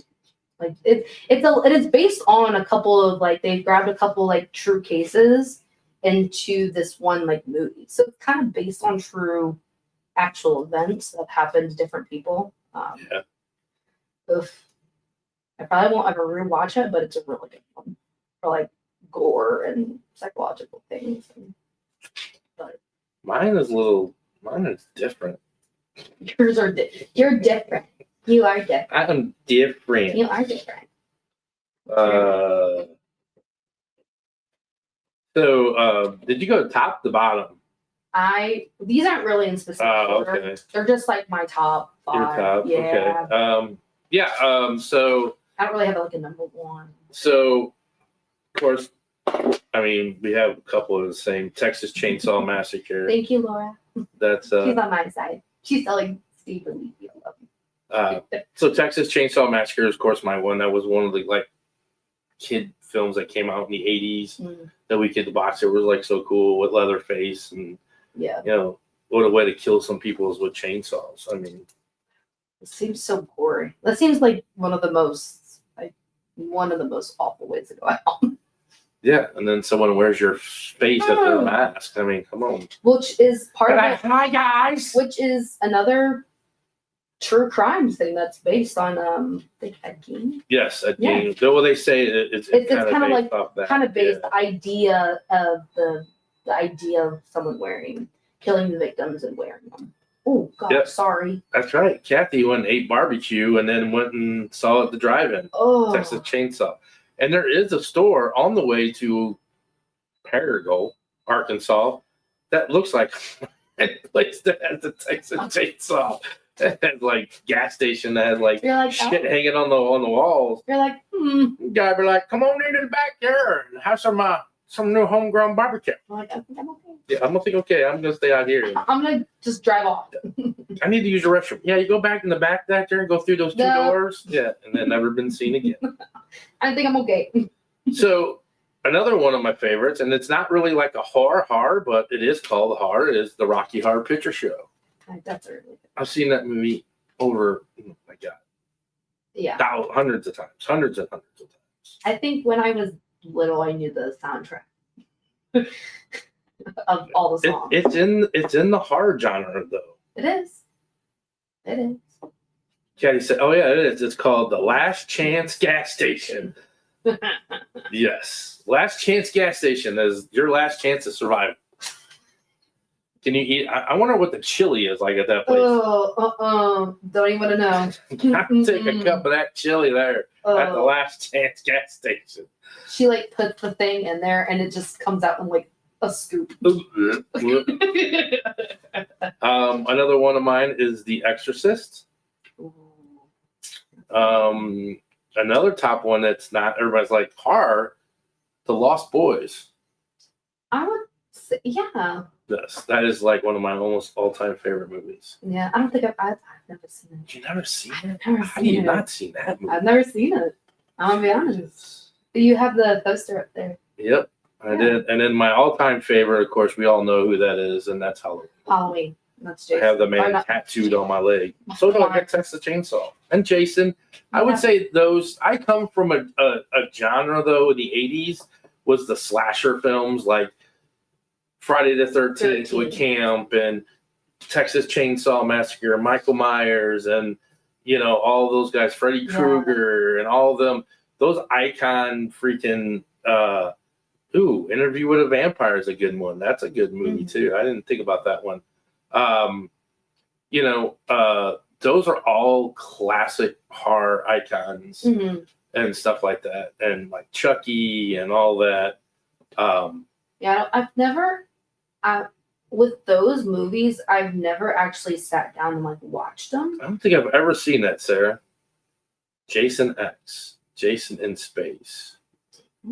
like it is based on a couple of like they've grabbed a couple like true cases into this one like movie. So it's kind of based on true actual events that happened to different people. Yeah. I probably won't ever rewatch it, but it's a really good one for like gore and psychological things. But Mine is different. You're different. You are different. I'm different. You are different. So did you go top to bottom? These aren't really in specific order. Okay. They're just like my top 5. Your top, yeah. okay. So I don't really have like a number 1. So of course, I mean, we have a couple of the same Texas Chainsaw Massacre. Thank you, Laura. That's she's on my side. She's telling Steve and Lee. So Texas Chainsaw Massacre is, of course, my one. That was one of the like kid films that came out in the 80s that we could watch. It was like so cool with Leatherface and yeah, you know, what a way to kill some people is with chainsaws. I mean, it seems so gory. That seems like one of the most awful ways to go out. Yeah, and then someone wears your face as their mask. I mean, come on. Which is part of it. Hi, guys. Which is another true crime thing that's based on I think Ed Gein. Yes, Ed Gein. Well, they say it's kind of like off that. Kind of based the idea of the idea of someone killing the victims and wearing them. Oh God, Yep. Sorry. That's right. Kathy went and ate barbecue and then went and saw it at the drive-in. Oh, Texas Chainsaw. And there is a store on the way to Paranormal, Arkansas, that looks like a place that has the Texas Chainsaw. That has like gas station that has like shit hanging on the walls. You're like, Guy be like, come on into the back there and have some new homegrown barbecue. I'm like, I think I'm okay. Yeah, I'm gonna think okay. I'm gonna stay out here. I'm gonna just drive off. I need to use the restroom. Yeah, you go back in the back there and go through those two doors. Yeah, and then never been seen again. I think I'm okay. So another one of my favorites, and it's not really like a horror, but it is called horror, is the Rocky Horror Picture Show. That's really good. I've seen that movie over, oh my God, hundreds and hundreds of times. I think when I was little, I knew the soundtrack of all the songs. It's in the horror genre though. It is. Caddy said, "Oh yeah, it is. It's called The Last Chance Gas Station." Yes, Last Chance Gas Station is your last chance to survive. Can you eat? I wonder what the chili is like at that place. Don't even want to know. I take a cup of that chili there at the Last Chance Gas Station. She like puts the thing in there and it just comes out in like a scoop. Another one of mine is The Exorcist. Another top one that's not everybody's like horror, The Lost Boys. I would say, yeah. Yes, that is like one of my almost all-time favorite movies. Yeah, I don't think I've never seen it. You never seen it? How have you not seen that movie? I've never seen it. I'm gonna be honest. You have the poster up there. Yep, I did. And then my all-time favorite, of course, we all know who that is, and that's Halloween. That's Jason. I have the man tattooed on my leg. So do I get Texas Chainsaw. And Jason. I would say those, I come from a genre, though, in the 80s, was the slasher films, like Friday the 13th with Camp and Texas Chainsaw Massacre, Michael Myers, and, all those guys, Freddy Krueger, and all of them. Those icon freaking, Interview with a Vampire is a good one. That's a good movie, too. I didn't think about that one. Those are all classic horror icons and stuff like that, and like Chucky and all that. I've never, with those movies, I've never actually sat down and like watched them. I don't think I've ever seen that, Sarah. Jason X, Jason in Space. I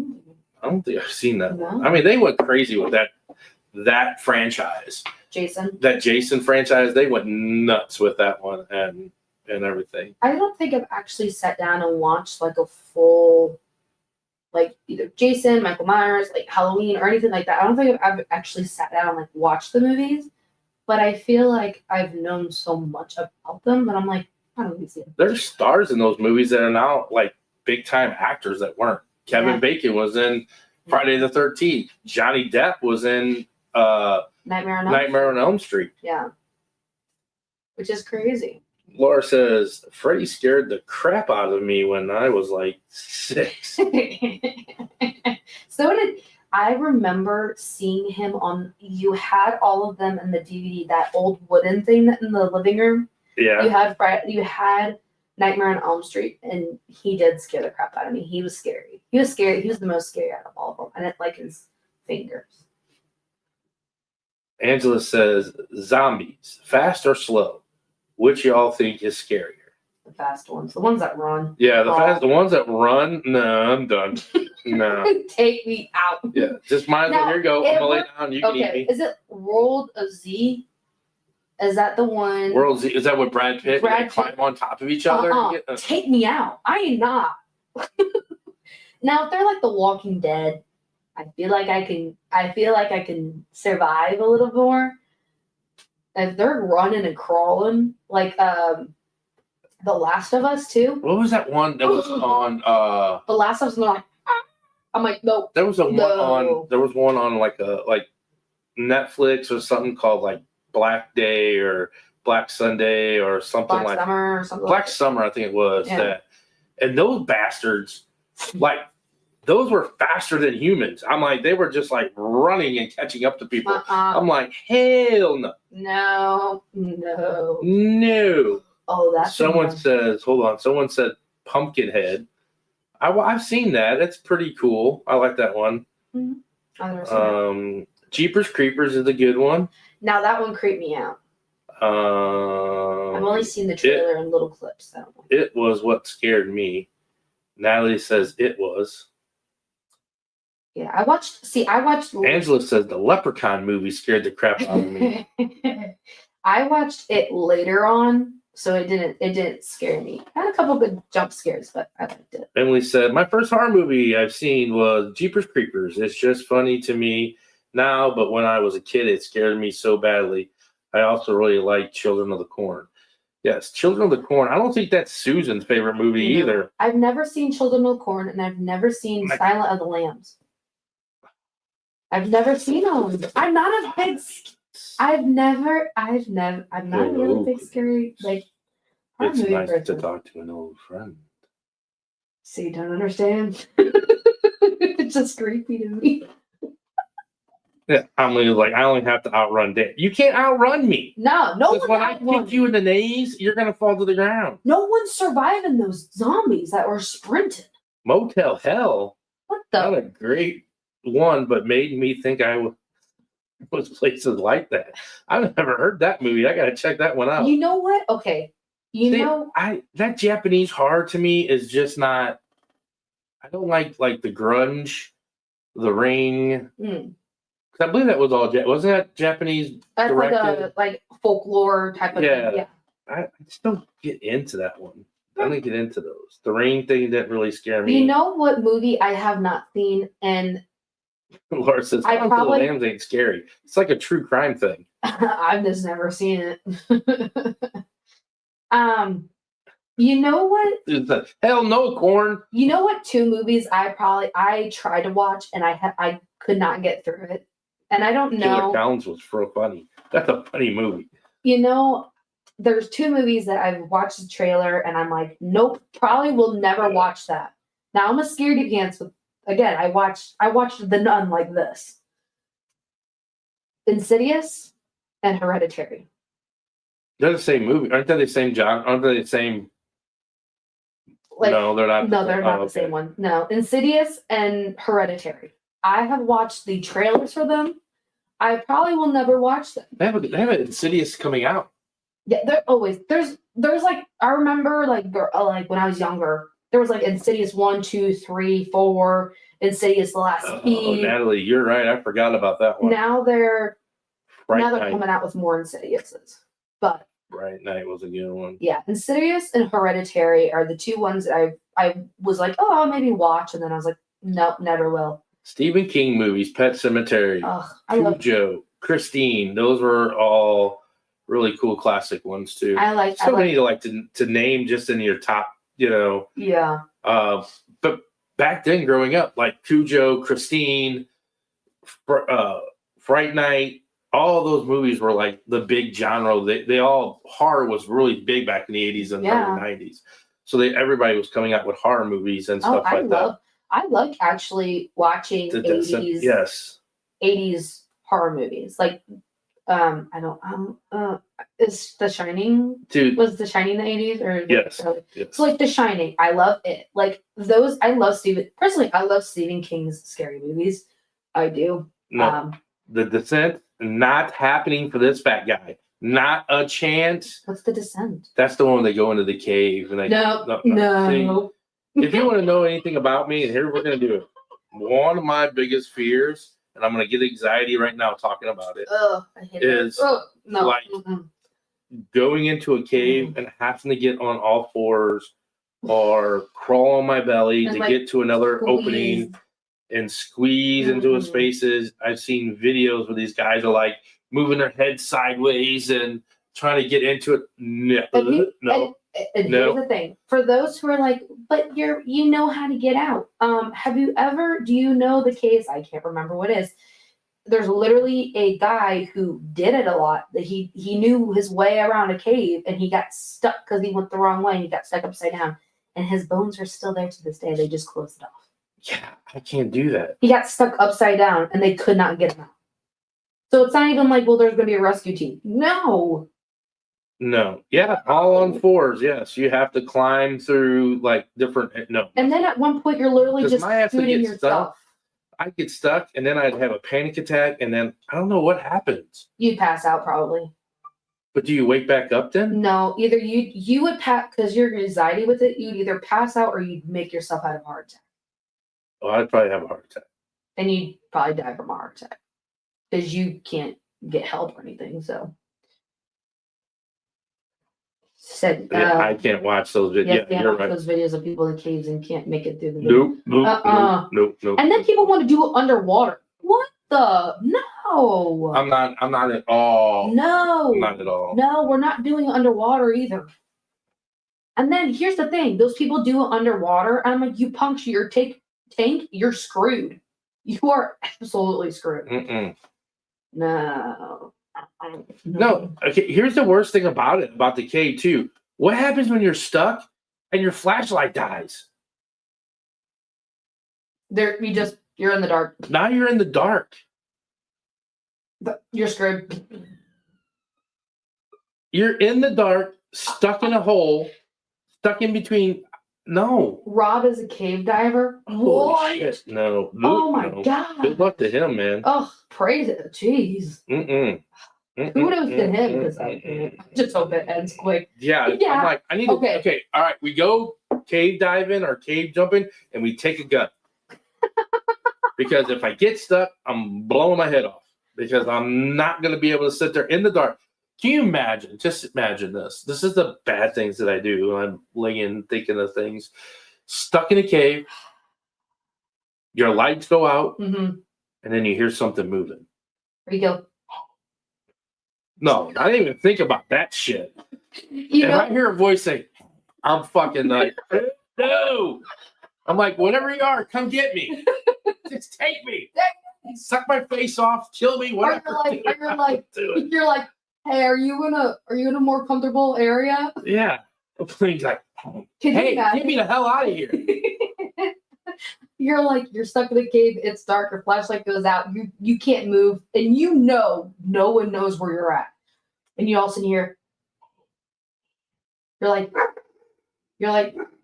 don't think I've seen that one. I mean, they went crazy with that franchise. That Jason franchise, they went nuts with that one and everything. I don't think I've actually sat down and watched like a full, like either Jason, Michael Myers, like Halloween or anything like that. I don't think I've actually sat down and like watched the movies, but I feel like I've known so much about them that I'm like, I don't really see them. There's stars in those movies that are now like big time actors that weren't. Kevin Bacon was in Friday the 13th. Johnny Depp was in Nightmare on Elm Street. Yeah. Which is crazy. Laura says, Freddie scared the crap out of me when I was like 6. So did I remember seeing him on, you had all of them in the DVD, that old wooden thing in the living room. Yeah. You had Nightmare on Elm Street, and he did scare the crap out of me. He was scary. He was scary. He was the most scary out of all of them. And it like his fingers. Angela says, zombies, fast or slow? Which y'all think is scarier? The fast ones. The ones that run. Yeah, the ones that run. No, I'm done. No. Take me out. Yeah, just might as well. Here you go. I'm going to lay down. You can eat me. Is it World of Z? Is that the one? World Z. Is that what Brad Pitt climb on top of each other? Take me out. I ain't not. Now, if they're like The Walking Dead, I feel like I can survive a little more. If they're running and crawling, like The Last of Us too. What was that one that was on? The Last of Us, and they're like, I'm like, nope. There was one on like Netflix or something called like Black Day or Black Sunday or something Black Summer or something. Black Summer, I think it was that. And those bastards, like, those were faster than humans. I'm like, they were just like running and catching up to people. I'm like, hell no. No. Oh, that's someone says, hold on. Someone said Pumpkinhead. I've seen that. It's pretty cool. I like that one. Mm-hmm. I've never seen that. Jeepers Creepers is a good one. Now that one creeped me out. I've only seen the trailer and little clips. So. It was what scared me. Natalie says it was. Yeah, I watched. Angela says the Leprechaun movie scared the crap out of me. I watched it later on, so it didn't scare me. I had a couple good jump scares, but I liked it. Emily said, my first horror movie I've seen was Jeepers Creepers. It's just funny to me now, but when I was a kid, it scared me so badly. I also really like Children of the Corn. Yes, Children of the Corn. I don't think that's Susan's favorite movie either. I've never seen Children of the Corn, and I've never seen Silent of the Lambs. I've never seen them. I'm not a big. I'm not a really big scary It's nice to talk to an old friend. So you don't understand? It's just creepy to me. Yeah, I'm like, I only have to outrun Dan. You can't outrun me. No one. When I kick you in the knees, you're gonna fall to the ground. No one's surviving those zombies that were sprinting. Motel Hell. What the? Not a great one, but made me think I was places like that. I've never heard that movie. I gotta check that one out. You know what? Okay. That Japanese horror to me is just not. I don't like the grunge, The Ring. I believe that was all. Wasn't that Japanese directed? Like folklore type of thing. Yeah. I just don't get into that one. I don't get into those. The Ring thing didn't really scare me. You know what movie I have not seen? And Laura says, the Lambs ain't scary. It's like a true crime thing. I've just never seen it. You know what? Hell no, Corn. You know what? 2 movies I tried to watch and I could not get through it. And I don't know. Killer Clowns was real funny. That's a funny movie. You know, there's 2 movies that I've watched the trailer and I'm like, nope, probably will never watch that. Now I'm a scaredy pants with. Again, I watched The Nun like this. Insidious and Hereditary. They're the same movie. Aren't they the same genre? Aren't they the same? No, they're not. No, they're not the same one. No, Insidious and Hereditary. I have watched the trailers for them. I probably will never watch them. They have an Insidious coming out. Yeah, they're always there's like I remember like when I was younger. There was like Insidious 1, 2, 3, 4, Insidious The Last Key. Oh, Natalie, you're right. I forgot about that one. Now they're coming out with more Insidiouses. But Fright Night was a good one. Yeah, Insidious and Hereditary are the 2 ones that I was like, oh, I'll maybe watch, and then I was like, nope, never will. Stephen King movies, Pet Sematary, Cujo, Christine. Those were all really cool classic ones too. Many to name just in your top. Yeah. But back then, growing up, like Cujo, Christine, Fright Night, all those movies were like the big genre. They all horror was really big back in the 80s and early 90s. So everybody was coming out with horror movies and stuff like that. I love actually watching 80s horror movies. Like is The Shining? Dude, was The Shining the 80s or yes? So like The Shining, I love it. Like those, I love Stephen King's scary movies. I do. No, The Descent not happening for this fat guy. Not a chance. What's The Descent? That's the one where they go into the cave and no. See, if you want to know anything about me, and here we're gonna do it. One of my biggest fears. And I'm going to get anxiety right now talking about it. I hate it. Going into a cave and having to get on all fours or crawl on my belly to get to another opening and squeeze into spaces. I've seen videos where these guys are like moving their head sideways and trying to get into it. No. And here's the thing. For those who are like, but you know how to get out. Do you know the case? I can't remember what it is. There's literally a guy who did it a lot. That he knew his way around a cave and he got stuck because he went the wrong way and he got stuck upside down. And his bones are still there to this day. They just closed it off. Yeah, I can't do that. He got stuck upside down and they could not get him out. So it's not even like, well, there's going to be a rescue team. No. Yeah, all on fours. Yes, you have to climb through like different. No. And then at one point, you're literally just shooting yourself. I'd get stuck, and then I'd have a panic attack, and then I don't know what happens. You'd pass out probably. But do you wake back up then? No, either you would pass because your anxiety with it. You'd either pass out or you'd make yourself have a heart attack. Oh, I'd probably have a heart attack. And you'd probably die from a heart attack because you can't get help or anything. So. I can't watch those videos. Yeah, you're right. Those videos of people in caves and can't make it through the Nope. And then people want to do it underwater. What the? No. I'm not at all. No. Not at all. No, we're not doing it underwater either. And then here's the thing: those people do it underwater. And I'm like, you puncture your tank, you're screwed. You are absolutely screwed. No. No. Okay. Here's the worst thing about the cave too. What happens when you're stuck and your flashlight dies? You're in the dark. Now you're in the dark. You're screwed. You're in the dark, stuck in a hole, stuck in between. No. Rob is a cave diver. Holy shit. No. Oh my God. Good luck to him, man. Oh, praise it. Jeez. Kudos to him because I just hope it ends quick. Yeah. I'm like, I need to. Okay. All right. We go cave diving or cave jumping and we take a gun. Because if I get stuck, I'm blowing my head off because I'm not going to be able to sit there in the dark. Can you imagine? Just imagine this. This is the bad things that I do when I'm laying thinking of things. Stuck in a cave, your lights go out, and then you hear something moving. There you go. No, I didn't even think about that shit. I hear a voice say, I'm fucking like, no. I'm like, whatever you are, come get me. Just take me. Suck my face off, kill me, whatever. You're like, hey, are you in a more comfortable area? Yeah. Please, like, hey, get me the hell out of here. You're stuck in a cave, it's dark, your flashlight goes out, you can't move, and no one knows where you're at. And you all of a sudden hear, you're like,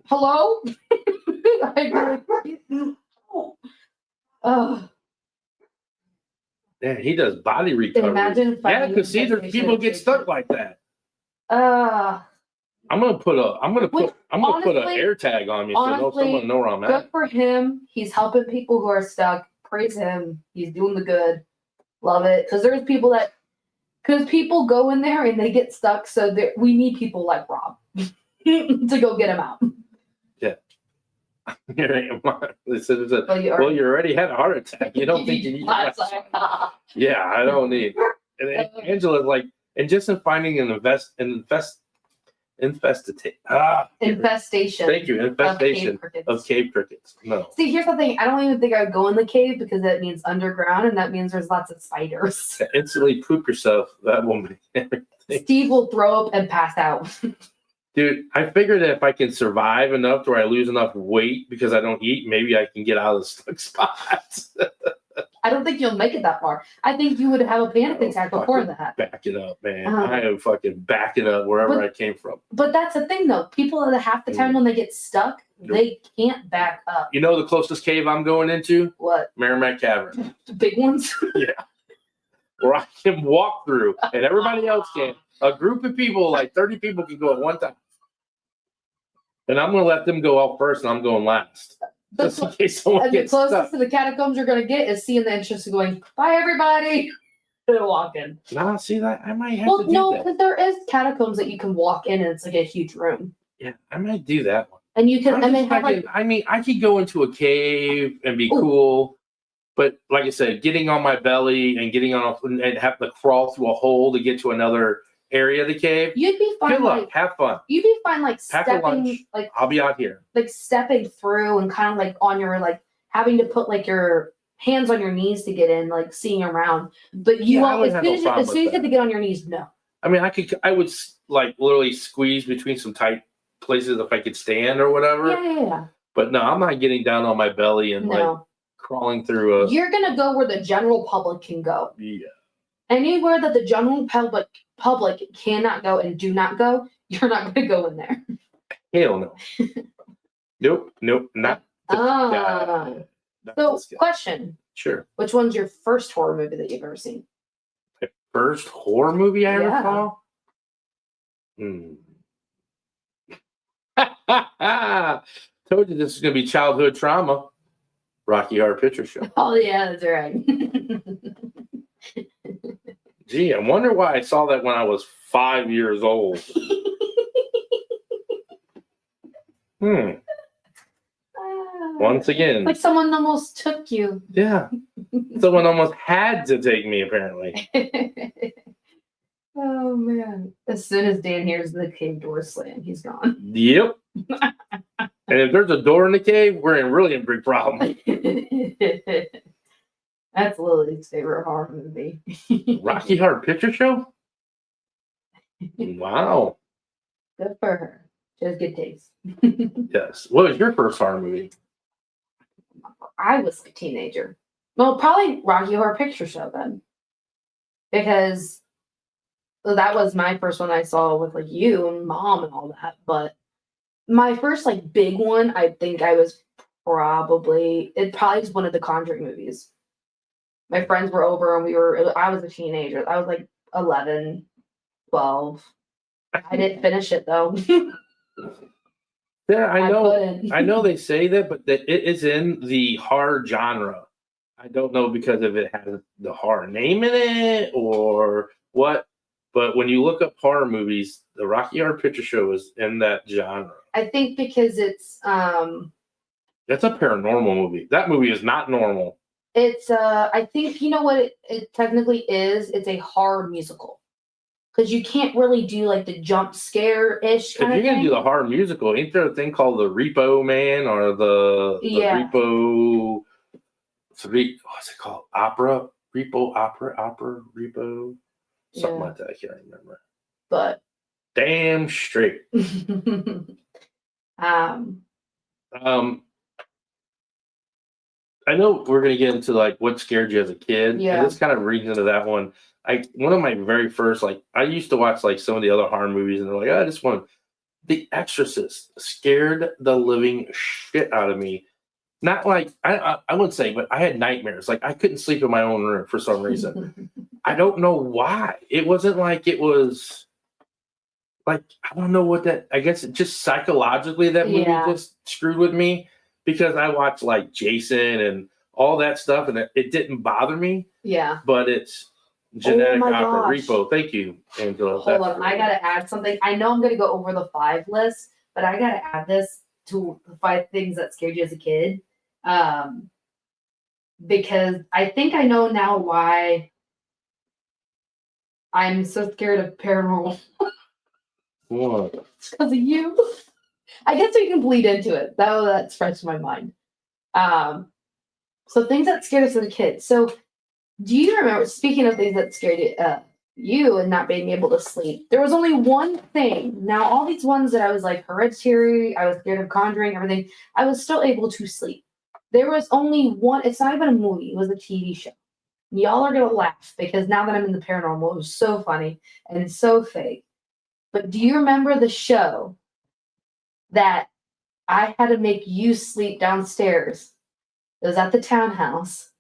hello? Yeah, he does body recovery. Imagine because see, there's people get stuck like that. I'm gonna put an air tag on me so someone know where I'm at. Good for him. He's helping people who are stuck. Praise him. He's doing the good. Love it. Because people go in there and they get stuck. So we need people like Rob to go get him out. Yeah. Well, you already had a heart attack. You don't think you need Yeah, I don't need. And Angela's like, and just in finding an infestation. Thank you. Infestation of cave crickets. No. See, here's the thing. I don't even think I would go in the cave because that means underground and that means there's lots of spiders. Instantly poop yourself. That will make everything. Steve will throw up and pass out. Dude, I figured that if I can survive enough where I lose enough weight because I don't eat, maybe I can get out of the stuck spots. I don't think you'll make it that far. I think you would have a panic attack before that. Back it up, man. I am fucking backing up wherever I came from. But that's the thing, though. People that half the time when they get stuck, they can't back up. You know the closest cave I'm going into? What? Merrimack Cavern. The big ones? Yeah. Where I can walk through and everybody else can. A group of people, like 30 people, can go at one time. And I'm going to let them go out first, and I'm going last. Just in case someone gets stuck. The closest to the catacombs you're going to get is seeing the entrance and going, bye, everybody. And walk in. Nah, see that? I might have to do that. Well, no, because there is catacombs that you can walk in, and it's like a huge room. Yeah, I might do that one. And you can, I could go into a cave and be cool. But like I said, getting on my belly and getting on and have to crawl through a hole to get to another area of the cave, You'd be fine. good luck. Like, have fun. you'd be fine, like Pack a lunch. stepping, like I'll be out here. like stepping through and kind of like on your like having to put like your hands on your knees to get in, like seeing around. But you Yeah, I won't wouldn't have no problem as soon as with you get that. to get on your knees, no. I mean, I would like literally squeeze between some tight places if I could stand or whatever. Yeah. But no, I'm not getting down on my belly and like No. crawling through a. You're gonna go where the general public can go. Yeah. Anywhere that the general public cannot go and do not go, you're not gonna go in there. Hell no. Nope. Not. So, this guy. question. Sure. Which one's your first horror movie that you've ever seen? The first horror movie I ever Yeah. saw? Told you this is going to be childhood trauma. Rocky Horror Picture Show. Oh, yeah, that's right. Gee, I wonder why I saw that when I was 5 years old. Once again. Like someone almost took you. Yeah. Someone almost had to take me, apparently. Oh, man. As soon as Dan hears the cave door slam, he's gone. Yep. And if there's a door in the cave, we're really in big problem. That's Lily's favorite horror movie. Rocky Horror Picture Show? Wow. Good for her. She has good taste. Yes. What was your first horror movie? I was a teenager. Well, probably Rocky Horror Picture Show then. Because that was my first one I saw with like you and mom and all that. But my first like big one, I think I was it probably was one of the Conjuring movies. My friends were over and I was a teenager. I was like 11, 12. I didn't finish it though. Yeah, I know. couldn't. I know they say that, but that it is in the horror genre. I don't know because if it has the horror name in it or what. But when you look up horror movies, the Rocky Horror Picture Show is in that genre. I think because it's That's a paranormal movie. That movie is not normal. It's I think you know what it technically is. It's a horror musical because you can't really do like the jump scare ish. If you're gonna do the horror musical, ain't there a thing called the Repo Man or the Repo? What's it called? Opera? Repo? Repo? Something like that. I can't remember. But damn straight. I know we're gonna get into like what scared you as a kid. Yeah. And this kind of reads into that one. One of my very first, like, I used to watch like some of the other horror movies, and they're like, oh, this one, The Exorcist, scared the living shit out of me. Not like I wouldn't say, but I had nightmares. Like I couldn't sleep in my own room for some reason. I don't know why. It wasn't like it was like I don't know what that. I guess it just psychologically that movie just screwed with me because I watched like Jason and all that stuff, and it didn't bother me. Yeah, but it's genetic opera repo. Thank you, Angela. Hold on, I gotta add something. I know I'm gonna go over the 5 list, but I gotta add this to the 5 things that scared you as a kid. Because I think I know now why I'm so scared of paranormal. What? It's because of you. I guess we can bleed into it. That's fresh in my mind. So things that scared us as a kid. So do you remember, speaking of things that scared you and not being able to sleep, there was only one thing. Now, all these ones that I was like Hereditary, I was scared of Conjuring, everything, I was still able to sleep. There was only one, it's not even a movie, it was a TV show. Y'all are going to laugh because now that I'm in the paranormal, it was so funny and so fake. But do you remember the show that I had to make you sleep downstairs? It was at the townhouse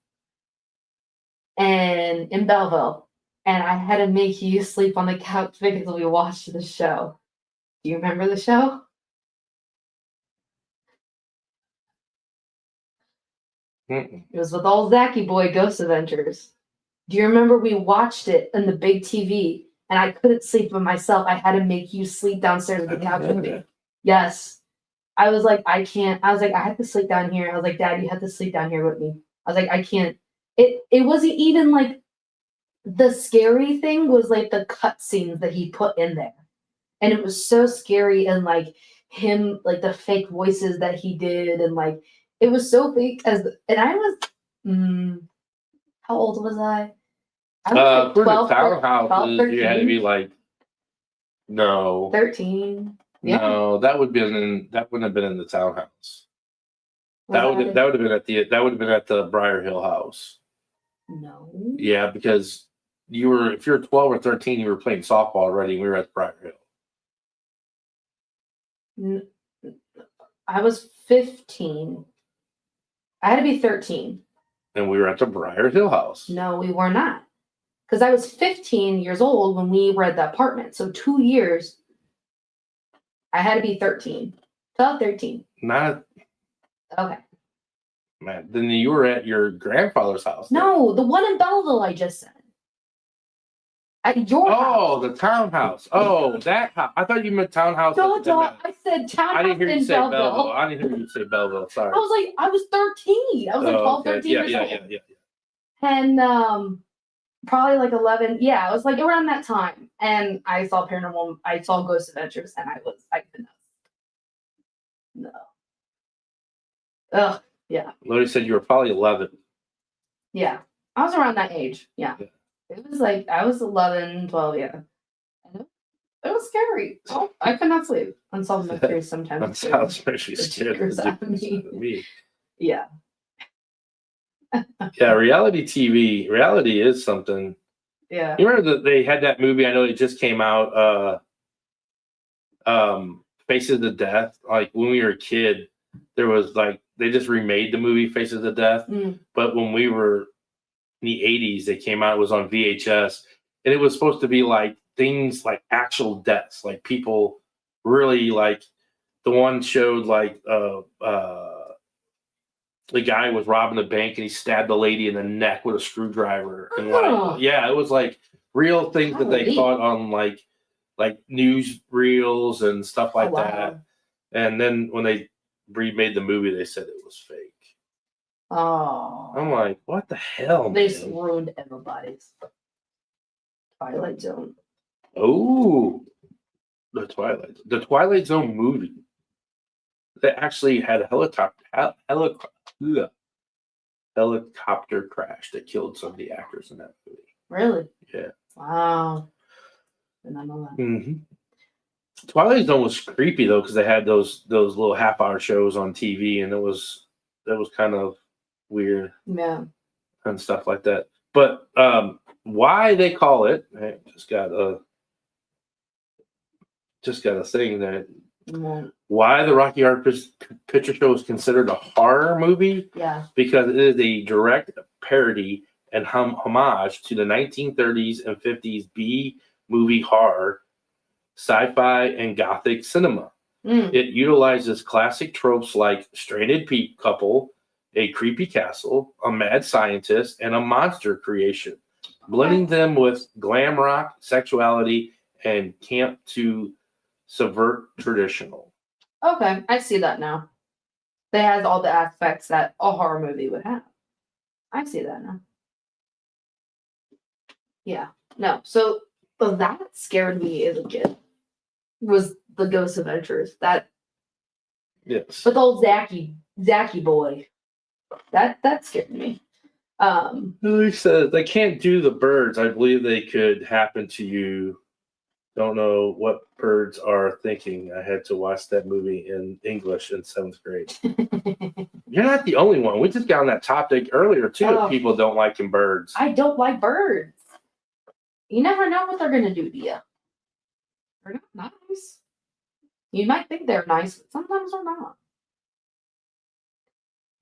and in Belleville. And I had to make you sleep on the couch because we watched the show. Do you remember the show? Mm-mm. It was with old Zachy Boy Ghost Adventures. Do you remember we watched it on the big TV and I couldn't sleep by myself? I had to make you sleep downstairs on the couch with me. Yes. I was like, I can't. I was like, I have to sleep down here. I was like, Dad, you have to sleep down here with me. I was like, I can't. It wasn't even like the scary thing was like the cutscenes that he put in there. And it was so scary, and like him, like the fake voices that he did, and like it was so fake and I was how old was I? I was like For the 12, townhouses, you had to be 13. like, no, 13. Yeah. no, that wouldn't have been in the townhouse. That would have been at the Briar Hill house. No. Yeah, because if you're 12 or 13, you were playing softball already. And we were at Briar Hill. I was 15. I had to be 13. And we were at the Briar Hill house. No, we were not. Because I was 15 years old when we were at the apartment. So 2 years, I had to be 13. 12, 13. Not. Okay. Man, then you were at your grandfather's house. No, the one in Belleville I just said. At your house. Oh, the townhouse. Oh, that house. I thought you meant townhouse. No, I said townhouse I didn't hear you in say Belleville. I didn't hear you say Belleville. Sorry. I was like, I was 13. I was like 12, 13 years old. Yeah. And probably like 11. Yeah, it was like around that time. And I saw Paranormal. I saw Ghost Adventures, and I couldn't. No. Ugh. Yeah. Lodi said you were probably 11. Yeah. I was around that age. Yeah. It was like I was 11, 12. Yeah. And it was scary. Oh, I could not sleep. Unsolved mysteries sometimes. That sounds especially scary. Me. Yeah. Yeah, reality TV. Reality is something. Yeah. You remember that they had that movie? I know it just came out. Faces of Death. Like when we were a kid, there was like they just remade the movie Faces of Death. But when we were in the 80s, they came out. It was on VHS, and it was supposed to be like things like actual deaths, like people really like. The one showed like the guy was robbing the bank and he stabbed the lady in the neck with a screwdriver. And it was like real things that they caught on like news reels and stuff like that. And then when they remade the movie, they said it was fake. Oh. I'm like, what the hell? They just ruined everybody's Twilight Zone. Oh, the Twilight Zone movie. They actually had a helicopter crash that killed some of the actors in that movie. Really? Yeah. Wow. Did not know that. Mm-hmm. Twilight Zone was creepy though because they had those little half-hour shows on TV, and that was kind of weird. Yeah. And stuff like that. But why they call it? I just got a thing that. Yeah. Why the Rocky Horror Picture Show is considered a horror movie? Yeah. Because it is a direct parody and homage to the 1930s and 50s B-movie horror, sci-fi, and gothic cinema. It utilizes classic tropes like stranded couple, a creepy castle, a mad scientist, and a monster creation, blending them with glam rock, sexuality, and camp to subvert traditional. Okay, I see that now. They has all the aspects that a horror movie would have. I see that now. Yeah. No. So that scared me as a kid. Was the Ghost Adventures. That. Yes. But the old Zachy boy. That scared me. He says they can't do the birds. I believe they could happen to you. Don't know what birds are thinking. I had to watch that movie in English in 7th grade. You're not the only one. We just got on that topic earlier, too. People don't like birds. I don't like birds. You never know what they're going to do to you. They're not nice. You might think they're nice, but sometimes they're not.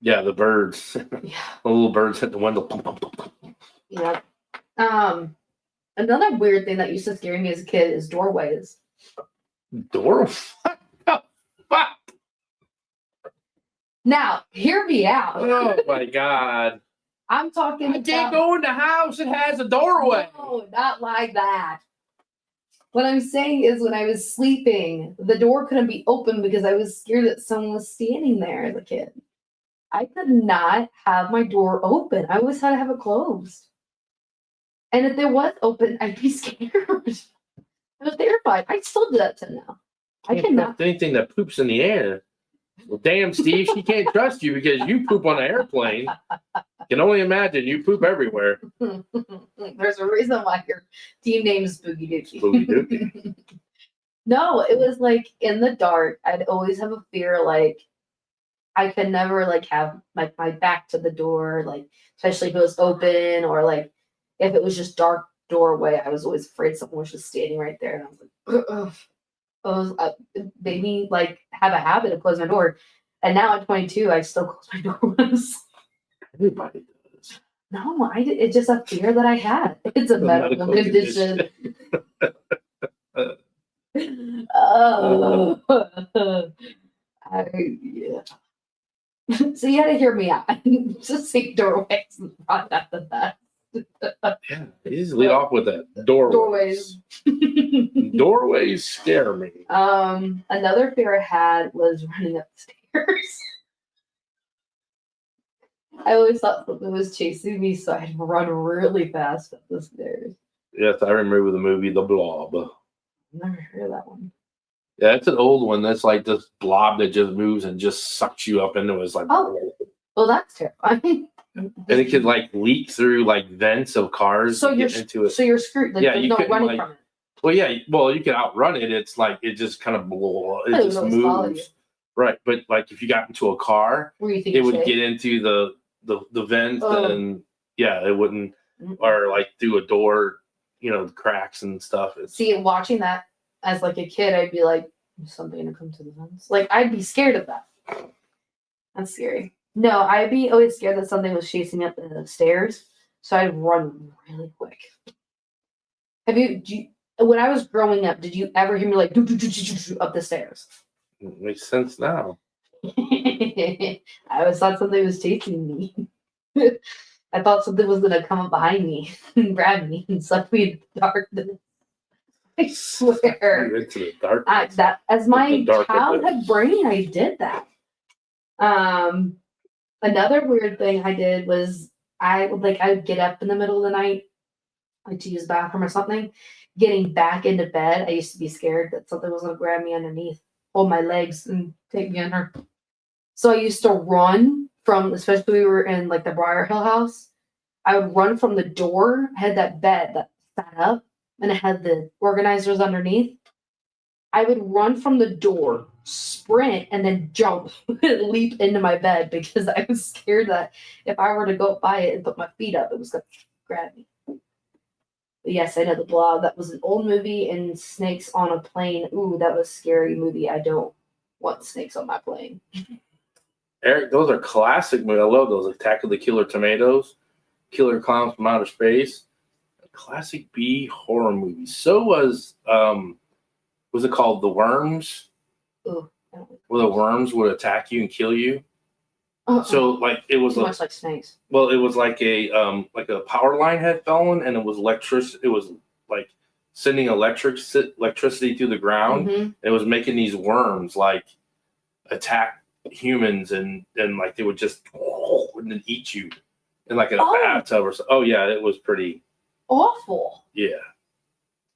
Yeah, the birds. Yeah. The little birds hit the window. Yeah. Another weird thing that used to scare me as a kid is doorways. What the fuck? Now, hear me out. Oh my God. I'm talking I can't go in the house. It has a doorway. No, not like that. What I'm saying is when I was sleeping, the door couldn't be open because I was scared that someone was standing there as a kid. I could not have my door open. I always had to have it closed. And if there was open, I'd be scared. I was terrified. I still do that to now. I Can't cannot. trust anything that poops in the air. Well, damn, Steve, she can't trust you because you poop on an airplane. Can only imagine you poop everywhere. There's a reason why your team name is Spooky Dookie. Spooky Dookie. No, it was like in the dark. I'd always have a fear, like I could never like have like my back to the door, like especially if it was open or like if it was just dark doorway. I was always afraid someone was just standing right there, and I was like, ugh. It made me like have a habit of closing my door. And now at 22, I still close my doors. Everybody does. No, it's just a fear that I had. It's a medical condition. Oh, yeah. So you had to hear me out. Just say doorways and not after that. Yeah, you just lead off with that. Doorways. Doorways scare me. Another fear I had was running up the stairs. I always thought something was chasing me, so I'd run really fast up the stairs. Yes, I remember the movie The Blob. Never heard of that one. Yeah, it's an old one. That's like this blob that just moves and just sucks you up into it. It's like, oh, well, that's terrifying. And it could like leak through like vents of cars. So you're into it. So you're screwed. Like, yeah, there's you no couldn't, running like, from it. Well, yeah, well, you can outrun it. It's like it just kind of it just moves, right? But like if you got into a car, it would get into the vents, and yeah, it wouldn't, or like through a door, the cracks and stuff. See, watching that as like a kid, I'd be like, is something gonna come to the vents? Like I'd be scared of that. That's scary. No, I'd be always scared that something was chasing me up the stairs, so I'd run really quick. When I was growing up, did you ever hear me like up the stairs? It makes sense now. I always thought something was chasing me. I thought something was gonna come up behind me and grab me and suck me into the darkness. I swear. Into the darkness. That as my childhood brain, I did that. Another weird thing I did was I would get up in the middle of the night, like to use the bathroom or something. Getting back into bed, I used to be scared that something was gonna grab me underneath, hold my legs, and take me under. So I used to run from, especially we were in like the Briar Hill house. I would run from the door. I had that bed that sat up, and it had the organizers underneath. I would run from the door, sprint, and then jump and leap into my bed because I was scared that if I were to go by it and put my feet up, it was going to grab me. But yes, I know The Blob. That was an old movie, and snakes on a plane. Ooh, that was a scary movie. I don't want snakes on my plane. Eric, those are classic movies. I love those. Attack of the Killer Tomatoes, Killer Clowns from Outer Space. Classic B horror movie. So was it called The Worms? Ooh, where the worms would attack you and kill you. So like it was much like snakes. Well, it was like a power line had fallen, and it was It was like sending electricity through the ground. Mm-hmm. And it was making these worms like attack humans, and like they would just and then eat you in like a bathtub or so. Oh yeah, it was pretty awful. Yeah.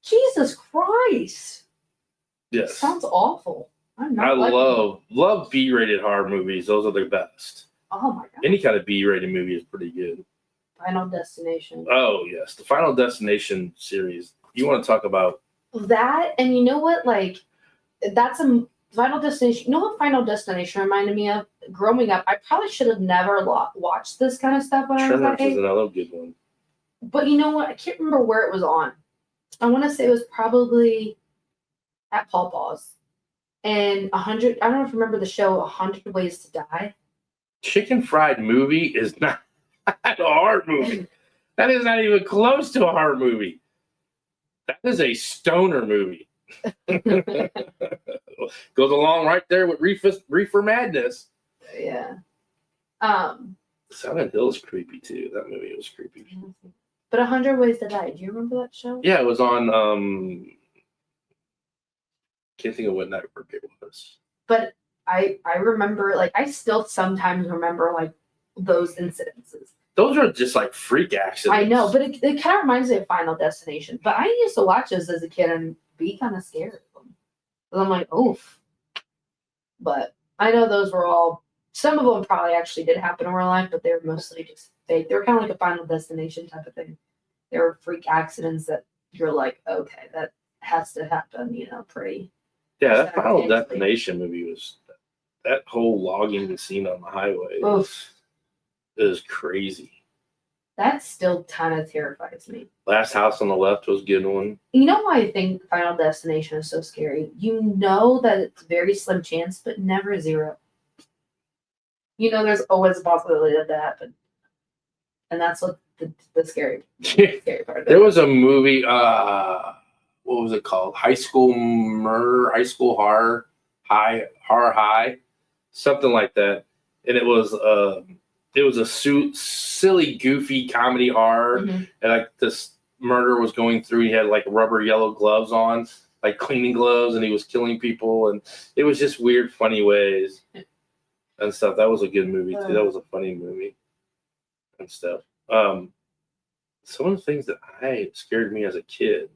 Jesus Christ. Yes. Sounds awful. I love B-rated horror movies. Those are the best. Oh my god. Any kind of B-rated movie is pretty good. Final Destination. Oh yes, the Final Destination series. You want to talk about that? And you know what? Like, that's a Final Destination. You know what Final Destination reminded me of? Growing up, I probably should have never watched this kind of stuff when I was that age. Is another good one. But you know what? I can't remember where it was on. I want to say it was probably at Paw Paws. And 100, I don't know if you remember the show 100 Ways to Die. Chicken Fried Movie is not a horror movie. That is not even close to a horror movie. That is a stoner movie. Goes along right there with Reefer Madness. Yeah. Silent Hill is creepy too. That movie was creepy. But 100 Ways to Die. Do you remember that show? Yeah, it was on can't think of what network it was. But I remember, like, I still sometimes remember, like, those incidences. those are just like freak accidents. I know, but it kind of reminds me of Final Destination. But I used to watch those as a kid and be kind of scared of them. But I'm like, oof. But I know those were all, some of them probably actually did happen in real life, but they were mostly just fake. They were kind of like a Final Destination type of thing. They were freak accidents that you're like, okay, that has to happen, pretty. Yeah, that Final Destination movie was, that whole logging scene on the highway is crazy. That still kind of terrifies me. Last House on the Left was a good one. You know why I think Final Destination is so scary? You know that it's very slim chance, but never zero. There's always a possibility of that happen. And that's what the scary part of it. There was a movie, what was it called? High School Murder, High School Horror High, something like that. And it was a silly, goofy comedy horror, and like this murder was going through. He had like rubber yellow gloves on, like cleaning gloves, and he was killing people, and it was just weird, funny ways and stuff. That was a good movie too. That was a funny movie and stuff. Some of the things that scared me as a kid.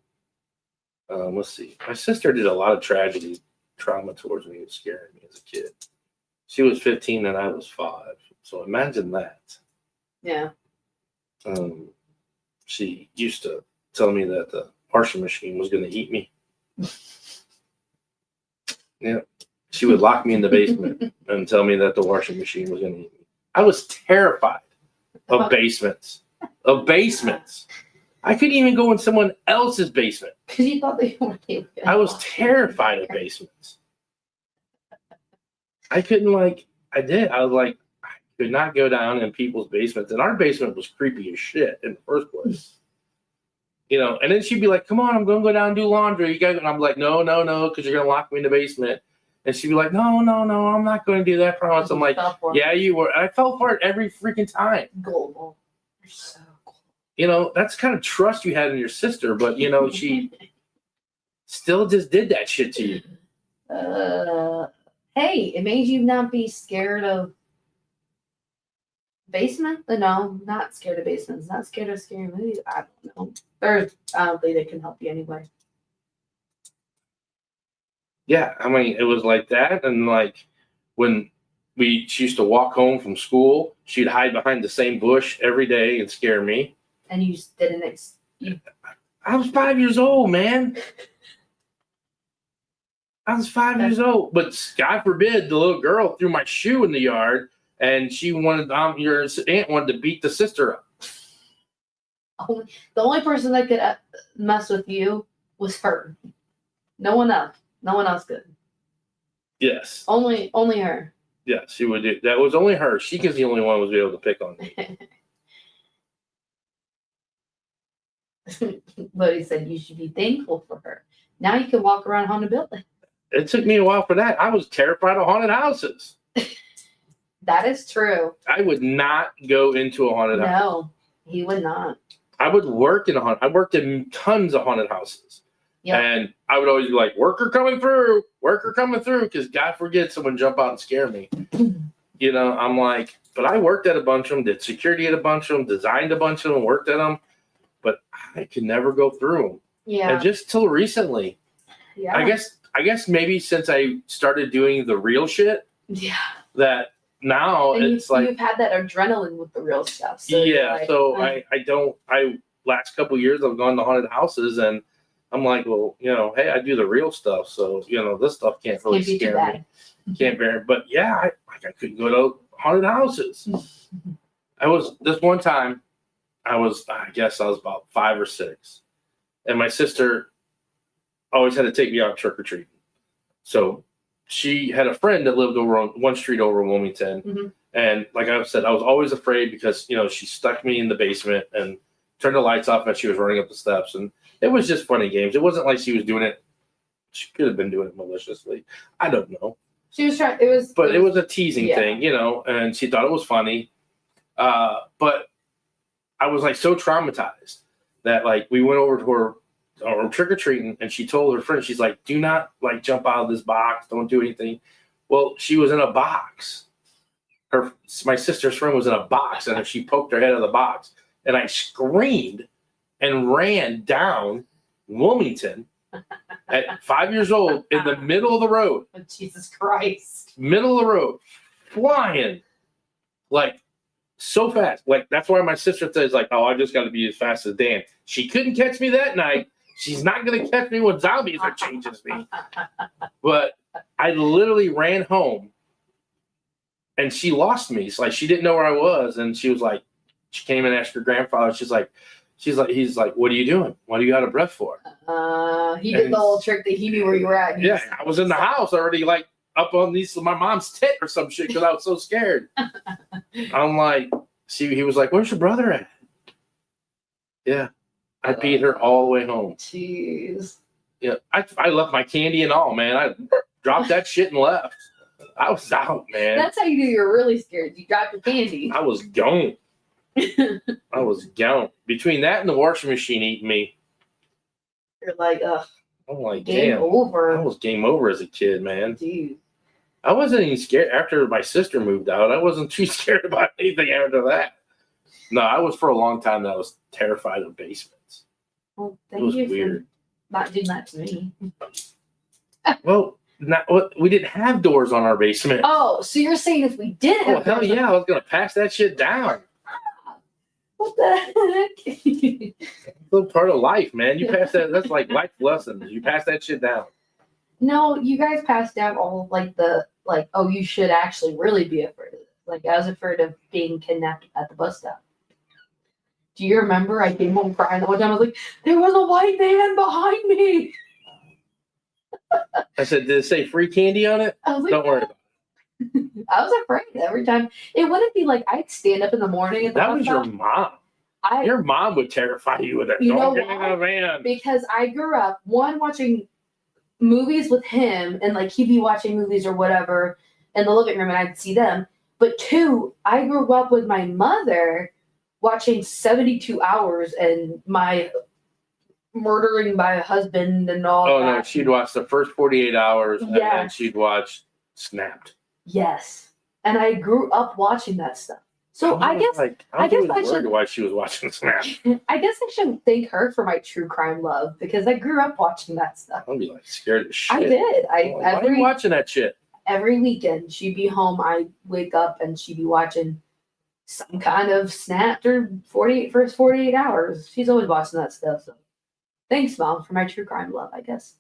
Let's see. My sister did a lot of trauma towards me. It scared me as a kid. She was 15 and I was 5. So imagine that. Yeah. She used to tell me that the washing machine was going to eat me. Yeah. She would lock me in the basement and tell me that the washing machine was going to eat me. I was terrified of basements. I couldn't even go in someone else's basement. Because you thought they weren't able to. I was terrified of basements. I couldn't I could not go down in people's basements. And our basement was creepy as shit in the first place. And then she'd be like, come on, I'm going to go down and do laundry. You guys, and I'm like, no, because you're going to lock me in the basement. And she'd be like, no, I'm not going to do that, promise. I'm like, yeah, you were. I fell for it every freaking time. Gullible. You're so cool. That's kind of trust you had in your sister, but, she still just did that shit to you. Hey, it made you not be scared of basement? No, not scared of basements. Not scared of scary movies. I don't know. Or I don't think they can help you anyway. Yeah, I mean, it was like that. And when she used to walk home from school, she'd hide behind the same bush every day and scare me. And you just didn't. I was 5 years old, man. I was 5 years old. But God forbid the little girl threw my shoe in the yard and she wanted, your aunt wanted to beat the sister up. The only person that could mess with you was her. No one else. No one else could. Yes. Only her. Yeah, she would do. That was only her. She was the only one who was able to pick on me. But he said you should be thankful for her. Now you can walk around haunted building. It took me a while for that. I was terrified of haunted houses. That is true. I would not go into a haunted house. No, he would not. I would work in I worked in tons of haunted houses. Yep. And I would always be like, worker coming through, because God forbid someone jump out and scare me. I'm like, but I worked at a bunch of them, did security at a bunch of them, designed a bunch of them, worked at them, but I could never go through them. Yeah. And just till recently. Yeah. I guess maybe since I started doing the real shit. Yeah. That now and it's you've had that adrenaline with the real stuff. So yeah. Last couple of years I've gone to haunted houses and I'm like, well, hey, I do the real stuff. So, this stuff can't really scare me. Can't bear it. But yeah, I couldn't go to haunted houses. This one time, I guess I was about 5 or 6. And my sister always had to take me out trick-or-treating. So she had a friend that lived over on one street over in Wilmington. Mm-hmm. And like I said, I was always afraid because, she stuck me in the basement and turned the lights off as she was running up the steps. And it was just funny games. It wasn't like she was doing it. She could have been doing it maliciously. I don't know. She was trying. It was a teasing thing, and she thought it was funny. But I was so traumatized that we went over to her trick or treating, and she told her friend, she's like, "Do not jump out of this box. Don't do anything." Well, she was in a box. my sister's friend was in a box, and she poked her head out of the box, and I screamed and ran down Wilmington at 5 years old in the middle of the road. Oh, Jesus Christ. Middle of the road, flying like so fast. Like, that's why my sister says, like, oh, I just got to be as fast as Dan. She couldn't catch me that night. She's not going to catch me when zombies are changing me. But I literally ran home, and she lost me. So, like, she didn't know where I was, and she came and asked her grandfather. He's like, what are you doing? What are you out of breath for? He did the whole trick that he knew where you were at. Yeah, I was in the house already, like, up on my mom's tit or some shit because I was so scared. I'm like, he was like, where's your brother at? Yeah. I beat her all the way home. Jeez. Yeah, I left my candy and all, man. I dropped that shit and left. I was out, man. That's how you knew you were really scared. You dropped your candy. I was gone. I was gone. Between that and the washing machine eating me. You're like, ugh. I'm like, game damn. over. I was game over as a kid, man. Dude. I wasn't even scared after my sister moved out. I wasn't too scared about anything after that. No, I was for a long time that I was terrified of basements. Well, thank you for not doing that to me. Well, we didn't have doors on our basement. Oh, so you're saying if we did have hell yeah, I was gonna pass that shit down. What the heck? It's part of life, man. You pass that. That's like life lessons. You pass that shit down. No, you guys passed down all oh, you should actually really be afraid of this. Like, I was afraid of being kidnapped at the bus stop. Do you remember? I came home crying the whole time. I was like, there was a white man behind me. I said, did it say free candy on it? I was like, don't worry about it. I was afraid every time. It wouldn't be like I'd stand up in the morning at the That bus was stop. your mom. Your mom would terrify you with that. You know Don't get in the van. Because I grew up, one, watching movies with him, and like he'd be watching movies or whatever in the living room, and I'd see them. But two, I grew up with my mother watching 72 Hours and my murdering my husband and all that. Oh, no, she'd watch the first 48 hours, and then she'd watch Snapped. Yes. And I grew up watching that stuff. So I guess I should why she was watching Snapped. I guess I should thank her for my true crime love, because I grew up watching that stuff. I'd be like scared as shit. I did. Why are you watching that shit? Every weekend she'd be home, I'd wake up and she'd be watching some kind of Snapped or first 48 hours. She's always watching that stuff. So thanks, Mom, for my true crime love, I guess.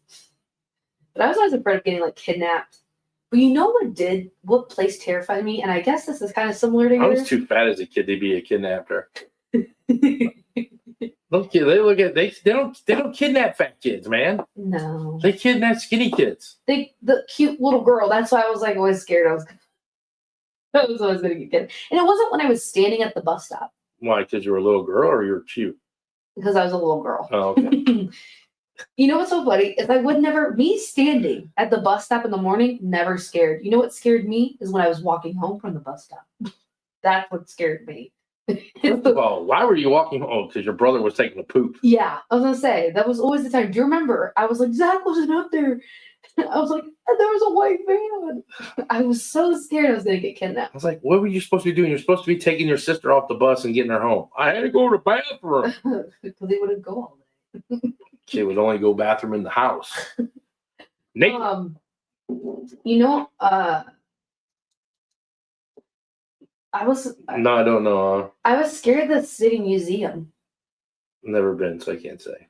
But I was always afraid of getting like kidnapped. But you know what place terrified me? And I guess this is kind of similar to yours. I was too fat as a kid to be a kidnapper. They don't kidnap fat kids, man. No. They kidnap skinny kids. The cute little girl. That's why I was like always scared. I was always gonna get kidnapped. And it wasn't when I was standing at the bus stop. Why? Because you were a little girl or you were cute? Because I was a little girl. Oh, okay. You know what's so funny is me standing at the bus stop in the morning, never scared. You know what scared me is when I was walking home from the bus stop. That's what scared me. First of all, why were you walking home? Because your brother was taking a poop. Yeah, I was gonna say that was always the time. Do you remember? I was like, Zach wasn't up there. I was like, there was a white van. I was so scared I was gonna get kidnapped. I was like, what were you supposed to be doing? You're supposed to be taking your sister off the bus and getting her home. I had to go to the bathroom. Because they wouldn't go all day. She would only go bathroom in the house. Naked. I was. No, I don't know. I was scared of the city museum. Never been, so I can't say.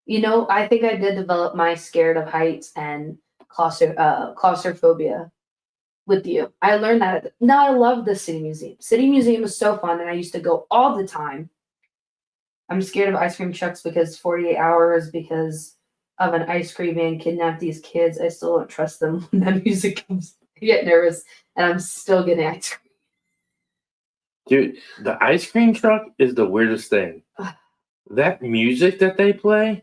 You know, I think I did develop my scared of heights and claustrophobia with you. I learned that. Now I love the city museum. City museum is so fun, and I used to go all the time. I'm scared of ice cream trucks because 48 hours because of an ice cream man kidnapped these kids. I still don't trust them when that music comes. I get nervous, and I'm still getting ice cream. Dude, the ice cream truck is the weirdest thing. That music that they play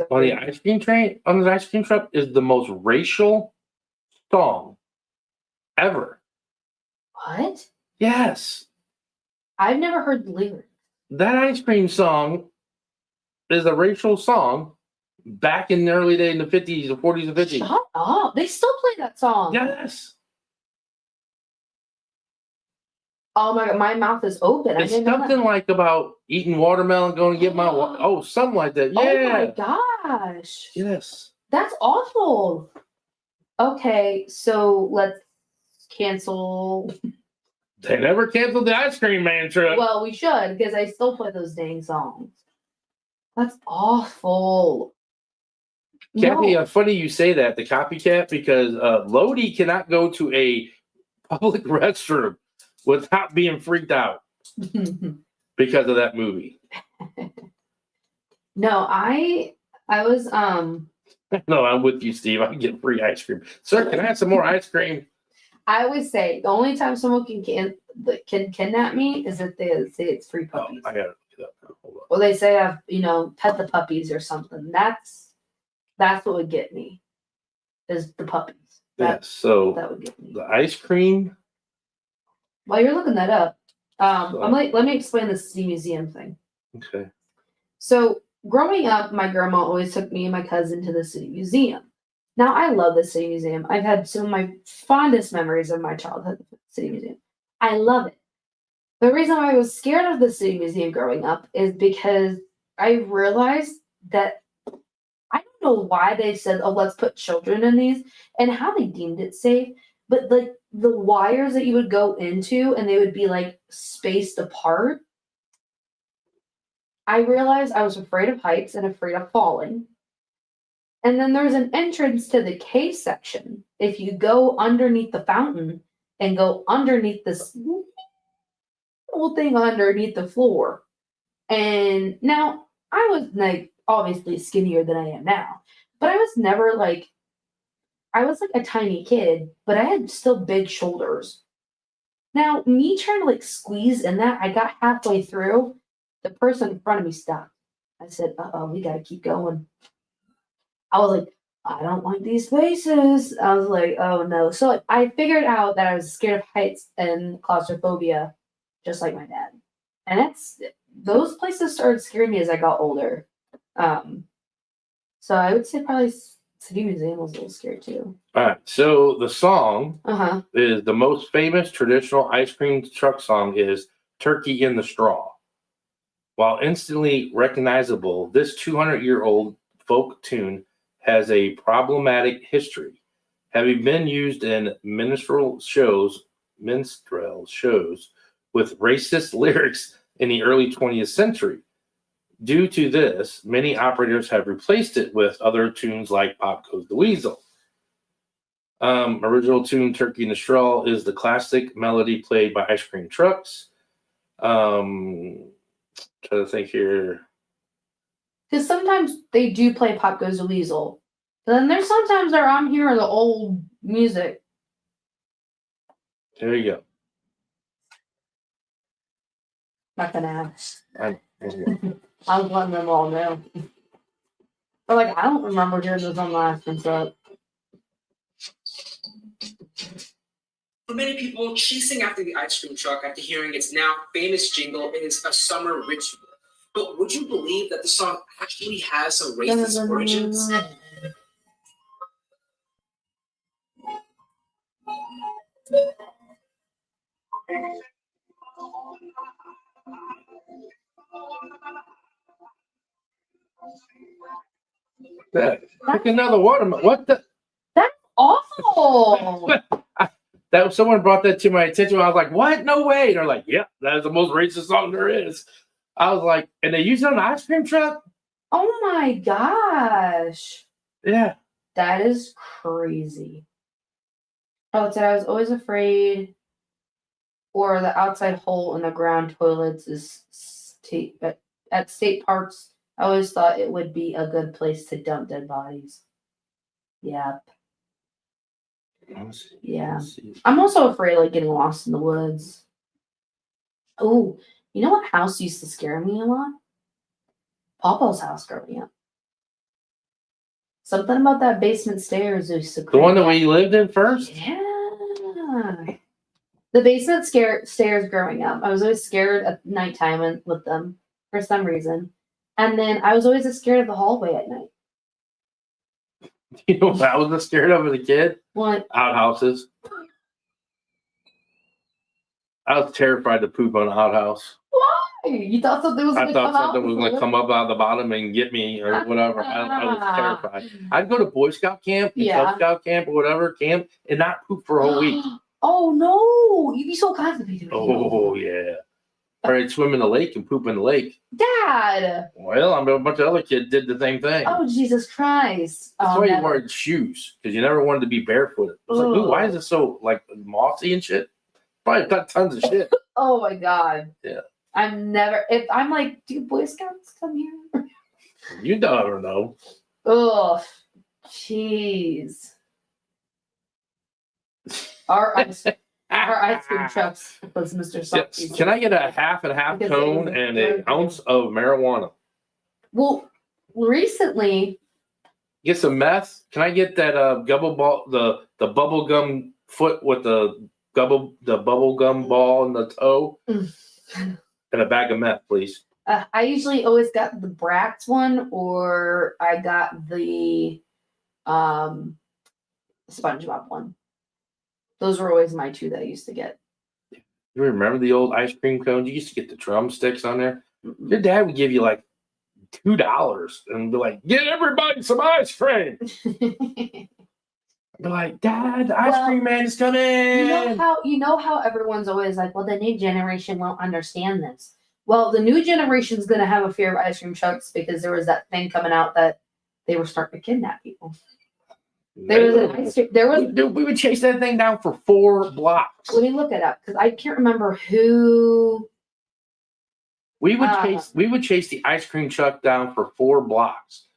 on the ice cream truck is the most racial song ever. What? Yes. I've never heard the lyrics. That ice cream song is a racial song back in the early days in the 50s, the 40s, and 50s. Shut up. They still play that song. Yes. Oh my god, my mouth is open. I It's didn't know something that. like about eating watermelon, going to get my something like that. Yeah. Oh my gosh. Yes. That's awful. Okay, so let's cancel. They never canceled the ice cream man trip. Well, we should, because I still play those dang songs. That's awful. Kathy, No. funny you say that, the copycat, because Lodi cannot go to a public restroom without being freaked out because of that movie. No, I was No, I'm with you, Steve. I can get free ice cream. Sir, can I have some more ice cream? I always say the only time someone can kidnap me is if they say it's free Oh, puppies. I got it. Hold on. Or they say I've pet the puppies or something. That's what would get me. Is the puppies. Yes, so that would get me. the ice cream. While you're looking that up, let me explain the city museum thing. Okay. So growing up, my grandma always took me and my cousin to the city museum. Now I love the city museum. I've had some of my fondest memories of my childhood at the city museum. I love it. The reason why I was scared of the city museum growing up is because I realized that I don't know why they said, "Oh, let's put children in these," and how they deemed it safe. But like the wires that you would go into, and they would be like spaced apart. I realized I was afraid of heights and afraid of falling. And then there's an entrance to the cave section. If you go underneath the fountain and go underneath this little thing underneath the floor. And now I was like obviously skinnier than I am now, but I was never like I was like a tiny kid, but I had still big shoulders. Now, me trying to like squeeze in that, I got halfway through. The person in front of me stopped. I said, "Uh-oh, we got to keep going." I was like, "I don't like these places." I was like, "Oh no." So like, I figured out that I was scared of heights and claustrophobia, just like my dad. And those places started scaring me as I got older. So I would say probably City Museum was a little scary too. All right. So the song Uh-huh. is the most famous traditional ice cream truck song is Turkey in the Straw. While instantly recognizable, this 200-year-old folk tune has a problematic history, having been used in minstrel shows with racist lyrics in the early 20th century. Due to this, many operators have replaced it with other tunes like Pop Goes the Weasel. Original tune Turkey in the Straw is the classic melody played by ice cream trucks. Trying to think here. Because sometimes they do play Pop Goes the Weasel. But then there's sometimes where I'm hearing the old music. There you go. Not gonna ask. I was letting them all know. But like, I don't remember hearing this on the last one, so. For many people, chasing after the ice cream truck after hearing its now famous jingle is a summer ritual. But would you believe that the song actually has some racist origins? Pick another watermelon. What the? That's awful. That someone brought that to my attention. I was like, "What? No way!" They're like, "Yep, that is the most racist song there is." I was like, "And they use it on an ice cream truck?" Oh my gosh. Yeah. That is crazy. I would say I was always afraid, or the outside hole in the ground toilets is at state parks. I always thought it would be a good place to dump dead bodies. Yep. Yeah. I'm also afraid like getting lost in the woods. Oh, you know what house used to scare me a lot? Papa's house growing up. Something about that basement stairs used to The one that creep we lived in first? Yeah. The basement stairs growing up. I was always scared at nighttime with them for some reason. And then I was always scared of the hallway at night. You know what I was scared of as a kid? What? Outhouses. I was terrified to poop on the outhouse. Why? You thought something was I gonna thought come out? something was going to come up out of the bottom and get me or whatever. I was terrified. I'd go to Boy Scout camp, Cub Scout camp, or whatever camp, and not poop for a whole week. Oh no! You'd be so constipated. Oh yeah. Or I'd swim in the lake and poop in the lake. Dad! Well, a bunch of other kids did the same thing. Oh, Jesus Christ. That's Oh, why you never. wore shoes, because you never wanted to be barefooted. I was like, ooh, why is it so like mossy and shit? Probably got tons of shit. Oh my God. Yeah. I'm never, if I'm like, do Boy Scouts come here? You don't ever know. Ugh. Jeez. Our ice cream trucks was Mr. Salty. Can I get a half and half Because cone they- and an ounce of marijuana? Well, recently, Get some meth. Can I get that gubble ball, the bubble gum foot with the bubble gum ball in the toe, and a bag of meth, please? I usually always got the Bratz one, or I got the SpongeBob one. Those were always my two that I used to get. You remember the old ice cream cones? You used to get the drumsticks on there. Your dad would give you like $2 and be like, "Get everybody some ice cream." I'd be like, "Dad, the ice cream man is coming." You know how everyone's always like, well, the new generation won't understand this. Well, the new generation's gonna have a fear of ice cream trucks because there was that thing coming out that they were starting to kidnap people. There was an ice cream. We would chase that thing down for 4 blocks. Let me look it up because I can't remember who. We would chase the ice cream truck down for 4 blocks.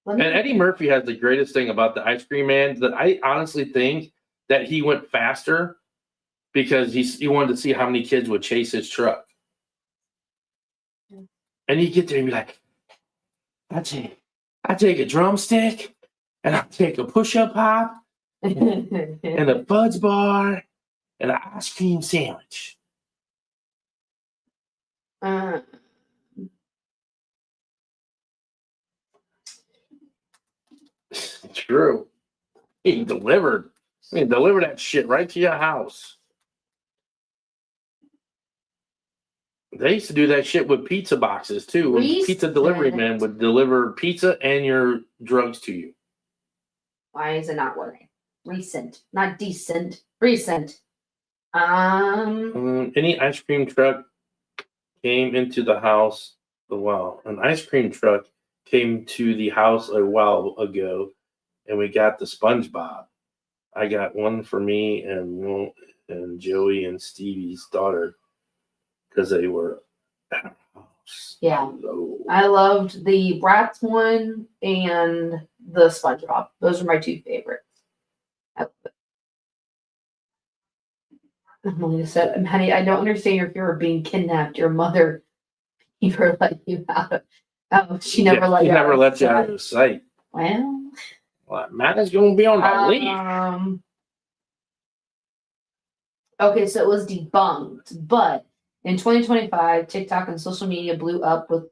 And Eddie Murphy has the greatest thing about the ice cream man, that I honestly think that he went faster because he wanted to see how many kids would chase his truck. And you get there and be like, I take a drumstick, and I take a push-up hop, and a fudge bar, and an ice cream sandwich. True. He delivered. Deliver that shit right to your house. They used to do that shit with pizza boxes too. Pizza delivery man would deliver pizza and your drugs to you. Why is it not working? Recent, not decent. Recent. Any ice cream truck came into the house an ice cream truck came to the house a while ago, and we got the SpongeBob. I got one for me and Joey and Stevie's daughter because they were at our house. Yeah. I loved the Bratz one and the SpongeBob. Those are my 2 favorites. Emily said, honey, I don't understand your fear of being kidnapped. Your mother never let you out of. Oh, she never let you out of sight. Well, Matt going to be on my leave. Okay, so it was debunked, but in 2025, TikTok and social media blew up with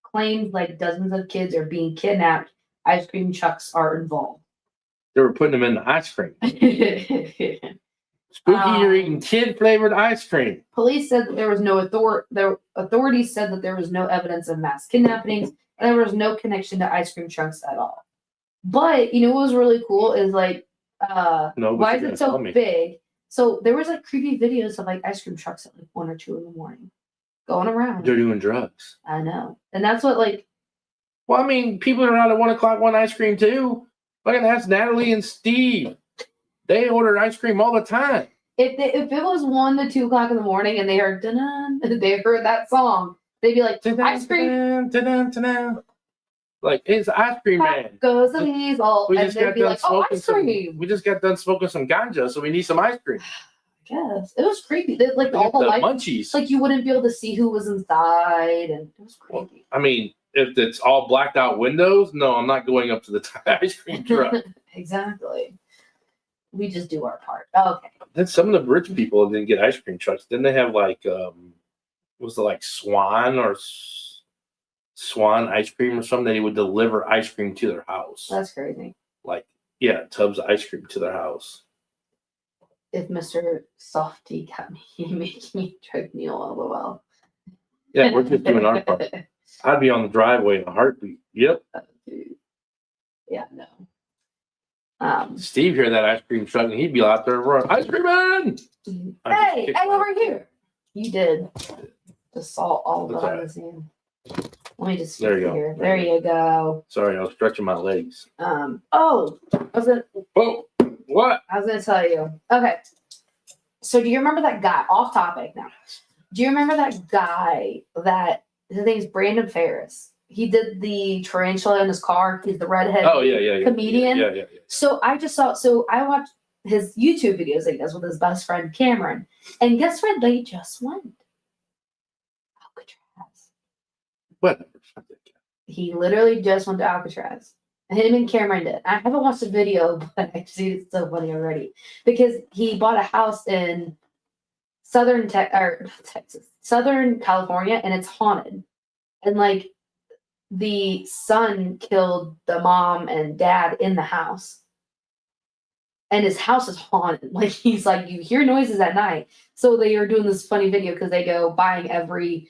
claims like dozens of kids are being kidnapped. Ice cream trucks are involved. They were putting them in the ice cream. Spooky, you're eating kid-flavored ice cream. Police said that there was no authorities said that there was no evidence of mass kidnappings, and there was no connection to ice cream trucks at all. But you know what was really cool is like, why is it so big? So there was like creepy videos of like ice cream trucks at like 1 or 2 in the morning, going around. They're doing drugs. I know, and that's what like. Well, I mean, people are around at 1 o'clock want ice cream too. Look at that's Natalie and Steve. They order ice cream all the time. If it was 1 to 2 o'clock in the morning and they heard they heard that song, they'd be like, ice cream. Like, it's ice cream man. Goes the weasel. We just got done smoking ice cream. We just got done smoking some ganja, so we need some ice cream. Yes, it was creepy. Like all the lights, munchies. Like you wouldn't be able to see who was inside, and it was creepy. Well, I mean, if it's all blacked out windows, no, I'm not going up to the ice cream truck. Exactly. We just do our part. Okay. Then some of the rich people didn't get ice cream trucks. Didn't they have like, was it like Swan ice cream or something? They would deliver ice cream to their house. That's crazy. Like, yeah, tubs of ice cream to their house. if Mr. Softy got me making me choke Neil, lol. Yeah, we're just doing our part. I'd be on the driveway in a heartbeat. Yep. Yeah, no. Steve hear that ice cream truck and he'd be out there running, ice cream man! Hey, over here. You did. The salt all That's behind all right. the scene. Let me just There you go. here. There you go. Sorry, I was stretching my legs. Oh, Whoa, what? I was gonna tell you. Okay. So do you remember that guy? Off topic now. Do you remember that guy that his name's Brandon Ferris? He did the tarantula in his car. He's the redhead comedian. Yeah. So I watched his YouTube videos he does with his best friend Cameron. And guess where they just went? Alcatraz. What? He literally just went to Alcatraz. Him and Cameron did. I haven't watched the video, but I see it's so funny already. Because he bought a house in Southern California, and it's haunted. And like the son killed the mom and dad in the house. And his house is haunted. Like he's like, you hear noises at night. So they are doing this funny video because they go buying every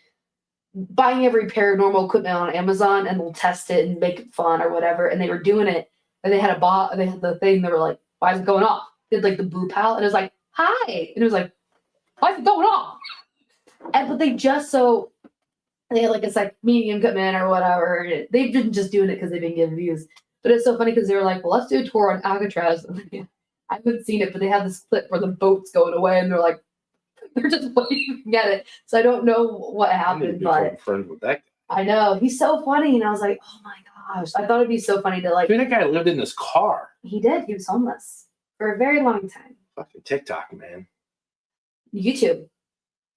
paranormal equipment on Amazon and they'll test it and make it fun or whatever. And they were doing it and they had the thing, they were like, why is it going off? Did like the boop out and it was like, hi. And it was like, why is it going off? But they had like it's like medium equipment or whatever. They've been just doing it because they've been getting views. But it's so funny because they were like, well, let's do a tour on Alcatraz. I haven't seen it, but they have this clip where the boat's going away and they're like, they're just waiting to get it. So I don't know what happened, but friends with that guy. I know he's so funny, and I was like, oh my gosh, I thought it'd be so funny to like. Dude, that guy lived in this car. He did. He was homeless for a very long time. Fucking TikTok, man. YouTube.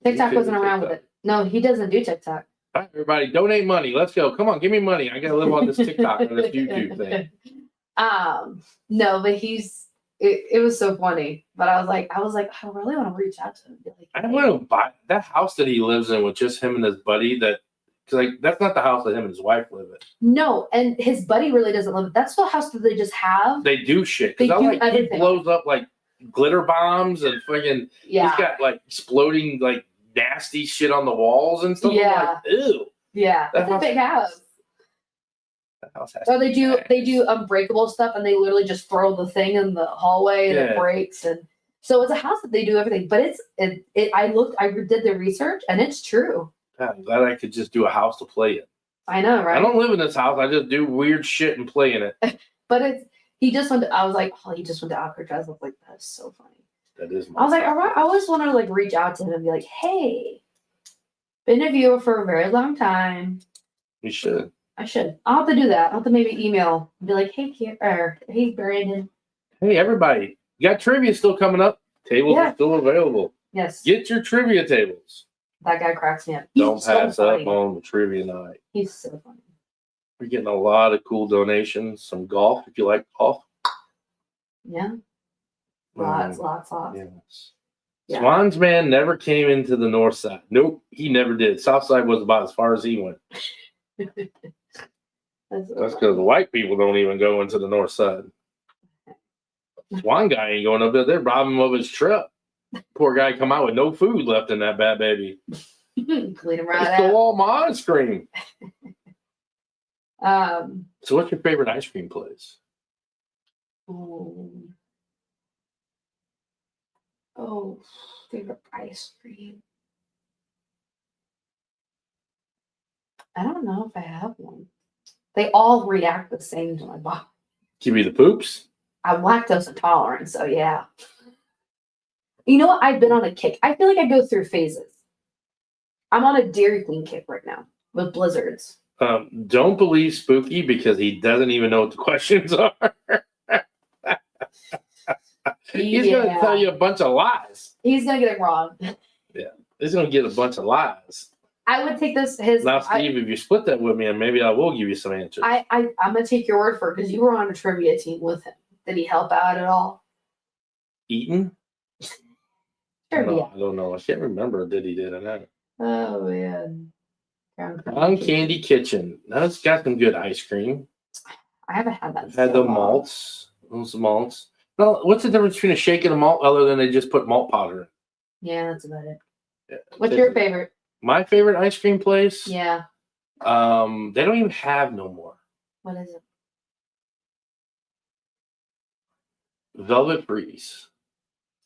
TikTok wasn't around with it. No, he doesn't do TikTok. All right, everybody, donate money. Let's go. Come on, give me money. I gotta live on this TikTok or this YouTube thing. No, but it was so funny. But I was like, I really want to reach out to him. And be like, I want to buy that house that he lives in with just him and his buddy. Because like that's not the house that him and his wife live in. No, and his buddy really doesn't live. That's the house that they just have. They do shit. They do he everything. blows up like glitter bombs and fucking. Yeah. He's got like exploding like nasty shit on the walls and stuff. Yeah. I'm like, ew. Yeah. That's a big house. That house has Or they do unbreakable stuff, and they literally just throw the thing in the hallway and it breaks. And so it's a house that they do everything. But I did the research, and it's true. I'm glad I could just do a house to play in. I know, right? I don't live in this house. I just do weird shit and play in it. But he just went to, I was like, oh, he just went to Alcatraz. I was like, that's so funny. That is. I was like, all right. I always want to like reach out to him and be like, hey, been a viewer for a very long time. You should. I should. I'll have to do that. I'll have to maybe email and be like, hey, Brandon. Hey, everybody. You got trivia still coming up. Tables are still available. Yes. Get your trivia tables. That guy cracks me up. Don't pass up on the trivia night. He's so funny. We're getting a lot of cool donations. Some golf, if you like golf. Yeah. Lots. Yes. Yeah. Swan's man never came into the north side. Nope, he never did. South side was about as far as he went. That's because the white people don't even go into the north side. Swan guy ain't going up there. They're robbing him of his truck. Poor guy come out with no food left in that bad baby. Clean him right out. Stole all my ice cream. So what's your favorite ice cream place? Favorite ice cream. I don't know if I have one. They all react the same to my body. Give me the poops. I'm lactose intolerant, so yeah. You know what? I've been on a kick. I feel like I go through phases. I'm on a Dairy Queen kick right now with blizzards. Don't believe Spooky because he doesn't even know what the questions are. He's going to tell you a bunch of lies. He's going to get it wrong. Yeah, he's going to get a bunch of lies. I would take this. Now, Steve, if you split that with me, and maybe I will give you some answers. I'm going to take your word for it because you were on a trivia team with him. Did he help out at all? Eaton? Trivia. I don't know. I can't remember. Did he or not? Oh, man. On Candy Kitchen. Now it's got some good ice cream. I haven't had that. I've had the malts. Those malts. Well, what's the difference between a shake and a malt other than they just put malt powder in? Yeah, that's about it. Yeah, What's your favorite? My favorite ice cream place? Yeah. They don't even have no more. What is it? Velvet Freeze.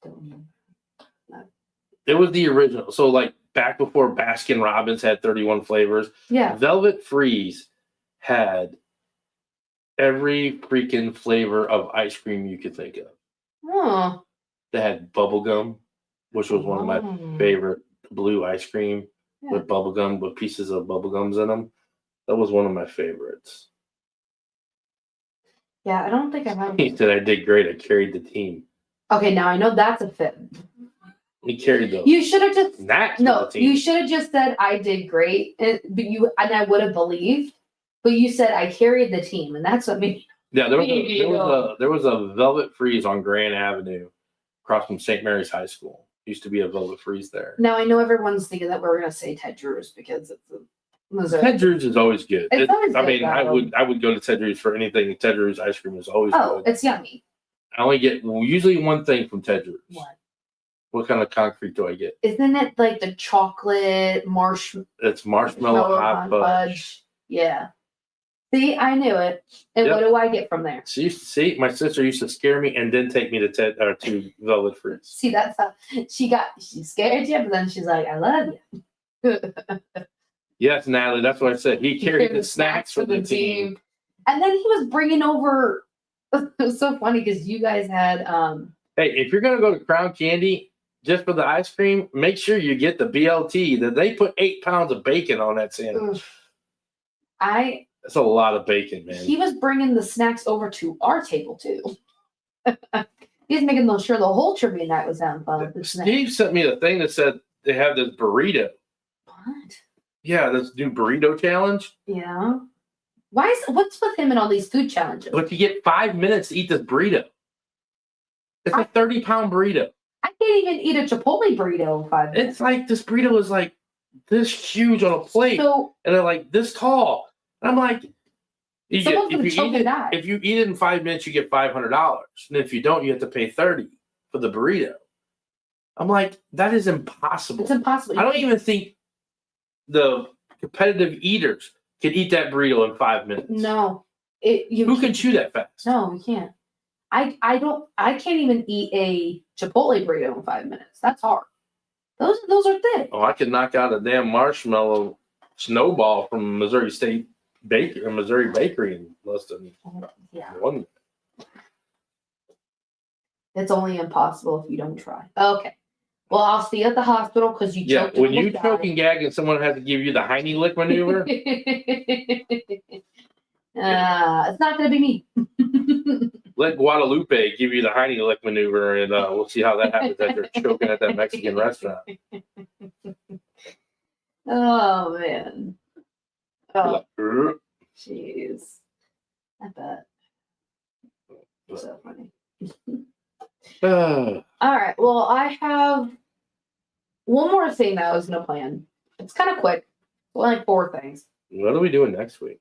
Don't know. It was the original. So like back before Baskin Robbins had 31 flavors, Yeah. Velvet Freeze had every freaking flavor of ice cream you could think of. Oh. They had bubblegum, which was one of my favorite, blue ice cream with bubblegum, with pieces of bubblegums in them. That was one of my favorites. Yeah, I don't think I have. He said I did great. I carried the team. Okay, now I know that's a fit. He carried the You should have just snacks. no. For the team. You should have just said I did great, and I would have believed. But you said I carried the team, and that's what made. Yeah, there was a Velvet Freeze on Grand Avenue, across from St. Mary's High School. Used to be a Velvet Freeze there. Now I know everyone's thinking that we're gonna say Ted Drew's because it's a Missouri. Ted Drew's is always good. It's always I good, mean, I though. would go to Ted Drew's for anything. Ted Drew's ice cream is always Oh, good. it's yummy. I only get usually one thing from Ted Drew's. What? What kind of concrete do I get? Isn't it like the chocolate marshmallow It's marshmallow hot fudge. Yeah. See, I knew it. And Yep. what do I get from there? See, my sister used to scare me and then take me to Velvet Freeze. See, that's how she scared you, but then she's like, I love you. Yes, Natalie, that's what I said. He carried the snacks for the team. And then he was bringing over, it was so funny because you guys had, Hey, if you're going to go to Crown Candy just for the ice cream, make sure you get the BLT. That they put 8 pounds of bacon on that sandwich. That's a lot of bacon, man. He was bringing the snacks over to our table too. He's making sure the whole trivia night was having fun with the snacks. Steve sent me the thing that said they have this burrito. What? Yeah, this new burrito challenge. Yeah. What's with him and all these food challenges? But you get 5 minutes to eat this burrito. It's a 30-pound burrito. I can't even eat a Chipotle burrito in 5 minutes. It's like this burrito is like this huge on a plate, So and they're like this tall. And I'm like, someone's gonna choke and die. if you eat it in 5 minutes, you get $500, and if you don't, you have to pay $30 for the burrito. I'm like, that is impossible. It's impossible. I don't even think the competitive eaters can eat that burrito in 5 minutes. No. Who can chew that fast? No, you can't. I can't even eat a Chipotle burrito in 5 minutes. That's hard. Those are thick. Oh, I could knock out a damn marshmallow snowball from Missouri State Bakery or Missouri Bakery in less than 1 minute. It's only impossible if you don't try. Okay. Well, I'll see you at the hospital because you choked. When you choke and gag and someone has to give you the Heine lick maneuver. It's not going to be me. Let Guadalupe give you the Heine lick maneuver, and we'll see how that happens as you're choking at that Mexican restaurant. Oh, man. Oh, Like, jeez. I bet. So funny. All right. Well, I have one more thing that I was going to plan. It's kind of quick. Like 4 things. What are we doing next week?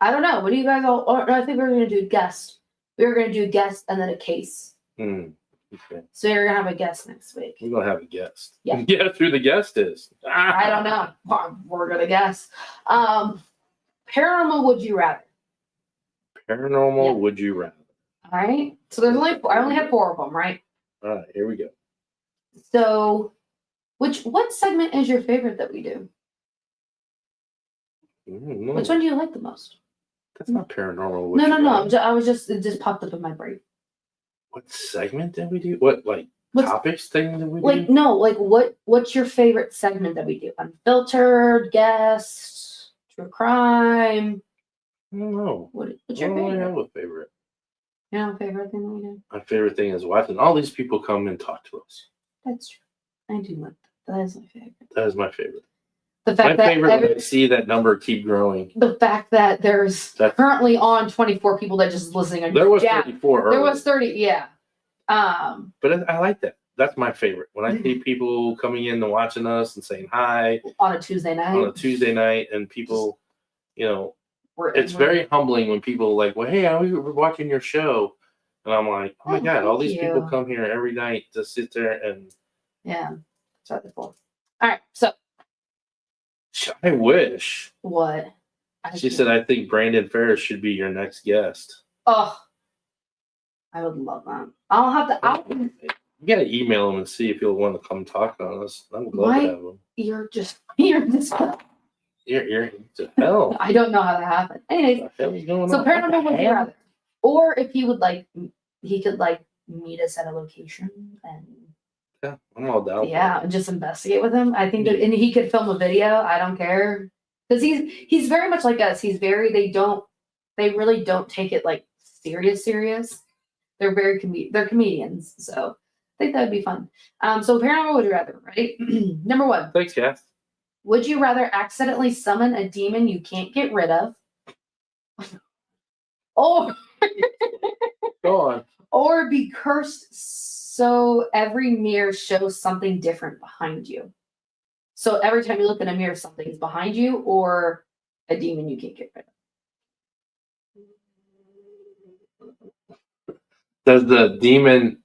I don't know. What do you guys all? Or I think we're going to do guest. We're going to do guest and then a case. Okay. So you're going to have a guest next week. We're going to have a guest. Yeah. Guess who the guest is? I don't know. We're going to guess. Paranormal would you rather? Paranormal Yeah. would you rather? All right. So there's I only have 4 of them, right? All right, here we go. So what segment is your favorite that we do? Which one do you like the most? That's not paranormal. No. It just popped up in my brain. What segment did we do? What topics thing did we do? Like no, like what's your favorite segment that we do? Unfiltered, guest, true crime. I don't know. What's I your don't really favorite? have a favorite. You know, favorite thing that we do? My favorite thing is watching all these people come and talk to us. That's true. I do like that. That is my favorite. That is my favorite. The fact My favorite when I see that number keep growing. the fact that there's currently on 24 people that just listening. There was 34 There earlier. was 30, yeah. But I like that. That's my favorite. When I see people coming in and watching us and saying hi on a Tuesday night. And people, it's very humbling when people are like, well, hey, we were watching your show. And I'm like, oh my Oh, God, all thank these people you. come here every night to sit there and Yeah. It's rather cool. All right. So I wish. what? She said, I think Brandon Ferris should be your next guest. Oh, I would love that. I'll have to. You gotta email him and see if he'll want to come talk on us. I would love to have him. You're just. You're to hell. I don't know how that happened. Anyways, What the hell is going so on? paranormal would you rather, or if he would like, he could like meet us at a location and Yeah, I'm all down. and just investigate with him. I think that, and he could film a video. I don't care because he's very much like us. He's very they really don't take it like serious. They're very they're comedians, so I think that would be fun. So paranormal would you rather, right? Number 1. Thanks, Kath. Would you rather accidentally summon a demon you can't get rid of, or Go on. or be cursed so every mirror shows something different behind you? So every time you look in a mirror, something's behind you, or a demon you can't get rid of. Does the demon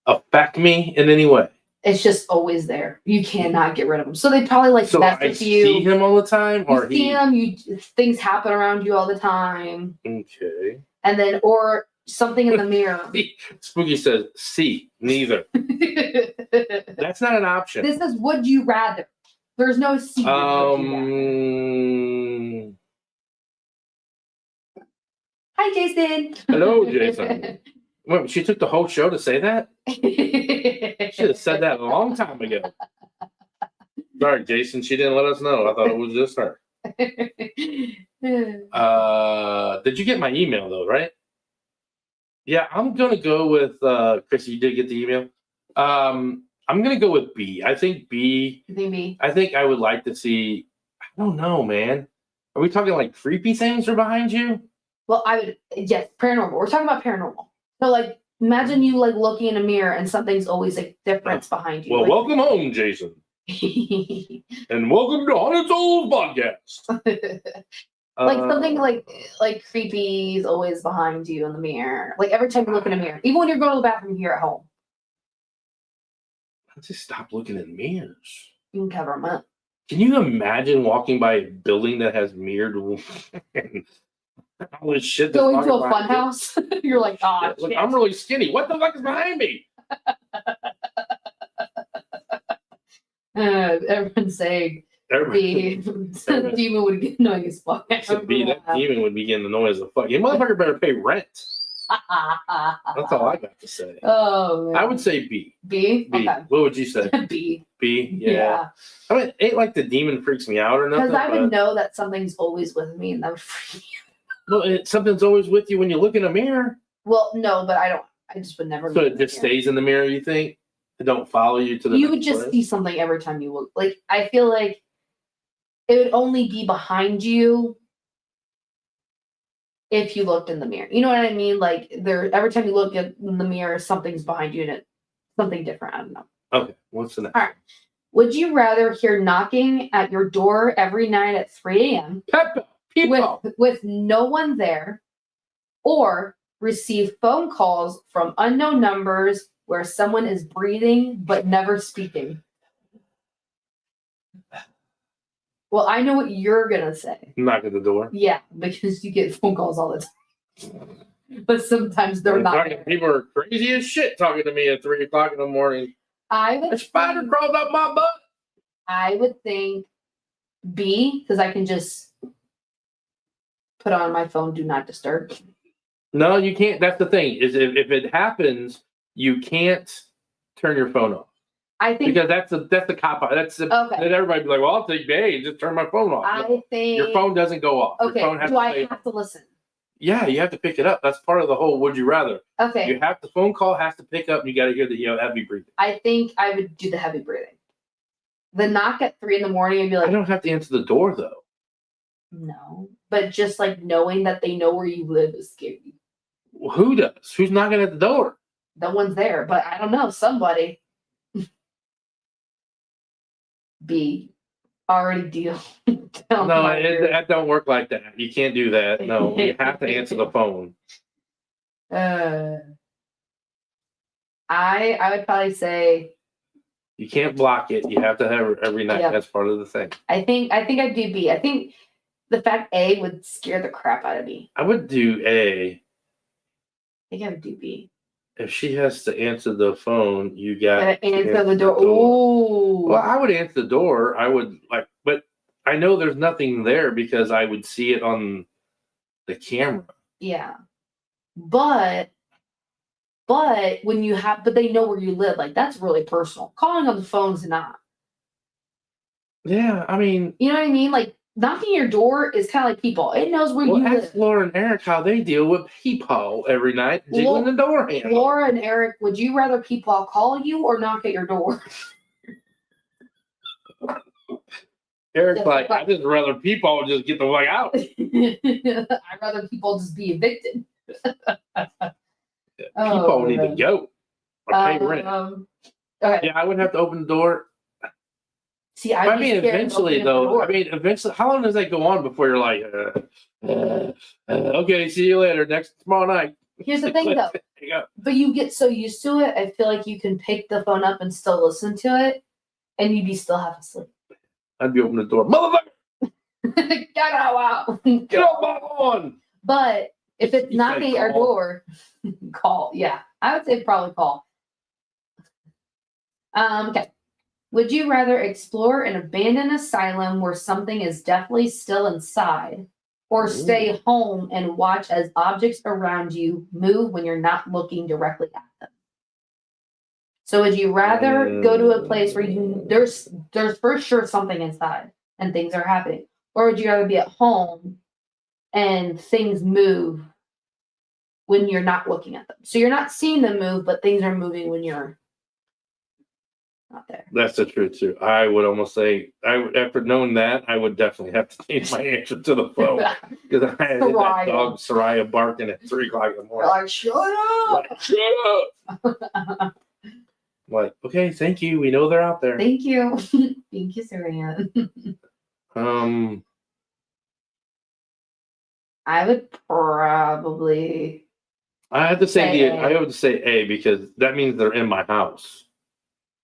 affect me in any way? It's just always there. You cannot get rid of them. So they probably like So mess I with you. see him all the time, or You see him. Things happen around you all the time. Okay. And then, or something in the mirror. Spooky says, "See, neither." That's not an option. This is would you rather. There's no secret. Hi, Jason. Hello, Jason. Wait, she took the whole show to say that? Should have said that a long time ago. Sorry, Jason. She didn't let us know. I thought it was just her. Did you get my email though? Right? Yeah, I'm gonna go with Chris. You did get the email. I'm gonna go with B. I think B. You think B? I think I would like to see. I don't know, man. Are we talking like creepy things are behind you? Well, I would. Yes, paranormal. We're talking about paranormal. So, like, imagine you like looking in a mirror and something's always like difference behind you. Well, like, welcome home, Jason, and welcome to Haunted Souls Podcast. Like something like creepy is always behind you in the mirror. Like every time you look in a mirror, even when you're going to the bathroom here at home, Let's just stop looking in mirrors. you can cover them up. Can you imagine walking by a building that has mirrored and all this shit? Going to a fun house, you're like, oh, Look, I'm really skinny. What the fuck is behind me? Everyone's saying the demon would get annoying as fuck. That demon would be getting annoyed as a fuck. You motherfucker better pay rent. That's all I got to say. Oh, man. I would say B. B? B. Okay. What would you say? B. B? Yeah. I mean, it ain't like the demon freaks me out or nothing. Because I would know that something's always with me, and that would freak me out. Well, something's always with you when you look in a mirror. Well, no, but I don't. I just would never. So it just stays in the mirror, you think? It don't follow you to the You next would just place? see something every time you look. Like, I feel like it would only be behind you if you looked in the mirror. You know what I mean? Like, every time you look in the mirror, something's behind you and it's something different. I don't know. Okay, what's the next? All right. Would you rather hear knocking at your door every night at 3 a.m. People. with no one there, or receive phone calls from unknown numbers where someone is breathing but never speaking? Well, I know what you're gonna say. Knock at the door. Yeah, because you get phone calls all the time. But sometimes they're not. People are crazy as shit talking to me at 3 o'clock in the morning. A spider crawled up my butt. I would think B, because I can just put on my phone do not disturb. No, you can't. That's the thing. Is if it happens, you can't turn your phone off. I think because that's the cop out. Then everybody be like, well, I'll take B, just turn my phone off. I think your phone doesn't go off. Okay. Your phone has Do I have to listen? Yeah, you have to pick it up. That's part of the whole would you rather. Okay. You have the phone call has to pick up and you gotta hear the heavy breathing. I think I would do the heavy breathing. The knock at 3 a.m. and be like, I don't have to answer the door though. No. But just like knowing that they know where you live is scary. Well, who does? Who's knocking at the door? No one's there, but I don't know. Somebody. B. Already deal. No, that don't work like that. You can't do that. No, you have to answer the phone. I would probably say You can't block it. You have to have it every night. Yep. That's part of the thing. I think I'd do B. I think the fact A would scare the crap out of me. I would do A. I think I would do B. If she has to answer the phone, you got to answer the door. Ooh. Well, I would answer the door. I would but I know there's nothing there because I would see it on the camera. Yeah. But when you have, but they know where you live. Like, that's really personal. Calling on the phone's not. Yeah, I mean, you know what I mean? Like, knocking your door is kind of like people. It knows where you live. Ask Laura and Eric how they deal with people every night, jiggling the door handle. Laura and Eric, would you rather people call you or knock at your door? Eric's like, I'd just rather people just get the fuck out. I'd rather people just be evicted. People need to go. Or pay rent. Okay. Yeah, I would have to open the door. See, eventually, how long does that go on before you're like, okay, see you later, tomorrow night? Here's the thing, though. But you get so used to it, I feel like you can pick the phone up and still listen to it, and you'd be still half asleep. I'd be opening the door, motherfucker! Get out! Get off my lawn! But if it's knocking at our door, call. Yeah, I would say probably call. Okay. Would you rather explore an abandoned asylum where something is definitely still inside, or stay home and watch as objects around you move when you're not looking directly at them? So would you rather go to a place where there's for sure something inside and things are happening, or would you rather be at home and things move when you're not looking at them? So you're not seeing them move, but things are moving when you're not there. That's the truth too. I would almost say, after knowing that, I would definitely have to change my answer to the phone because I had that dog Soraya barking at 3:00 in the morning. Like, shut up! Like, okay, thank you. We know they're out there. Thank you, thank you, Soraya. I would probably. I have to say I would say A because that means they're in my house.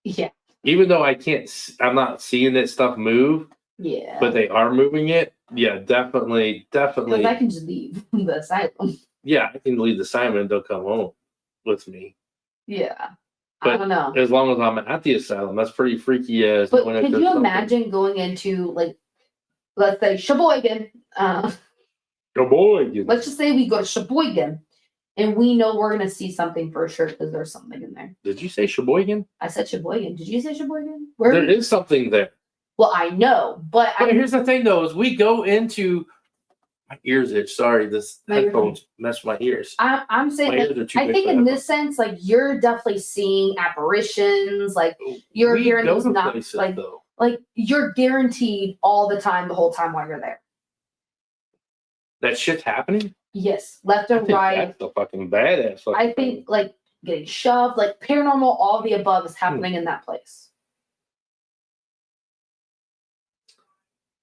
Yeah. Even though I'm not seeing that stuff move. Yeah. But they are moving it. Yeah, definitely. Because I can just leave the asylum. Yeah, I can leave the asylum and they'll come home with me. Yeah. But I don't know. As long as I'm at the asylum, that's pretty freaky. But could you imagine going into, like, let's say Sheboygan. Sheboygan. Let's just say we go to Sheboygan, and we know we're gonna see something for sure because there's something in there. Did you say Sheboygan? I said Sheboygan. Did you say Sheboygan? There is something there. Well, I know, but here's the thing, though: is we go into my ears itch. Sorry, this headphones mess my ears. I'm saying, I think in this sense, like, you're definitely seeing apparitions, like you're hearing those knocks, like you're guaranteed all the time, the whole time while you're there. That shit's happening? Yes, left and right. That's the fucking badass. I think like getting shoved, like paranormal, all the above is happening in that place.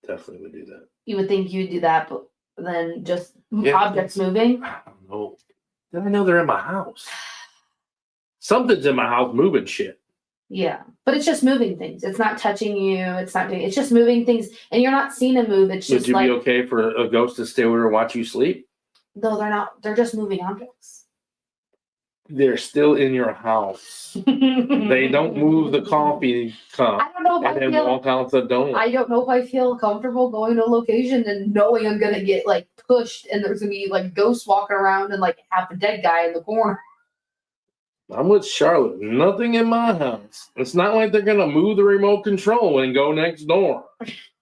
Definitely would do that. You would think you'd do that, but then just objects moving. I don't know. Then I know they're in my house. Something's in my house moving shit. Yeah, but it's just moving things. It's not touching you. It's not doing. It's just moving things, and you're not seeing them move. It's just. Would you be okay for a ghost to stay over and watch you sleep? No, they're not. They're just moving objects. They're still in your house. They don't move the coffee cup. I don't know if I don't know if I feel comfortable going to a location and knowing I'm gonna get like pushed and there's gonna be like ghosts walking around and like half a dead guy in the corner. I'm with Charlotte. Nothing in my house. It's not like they're gonna move the remote control and go next door.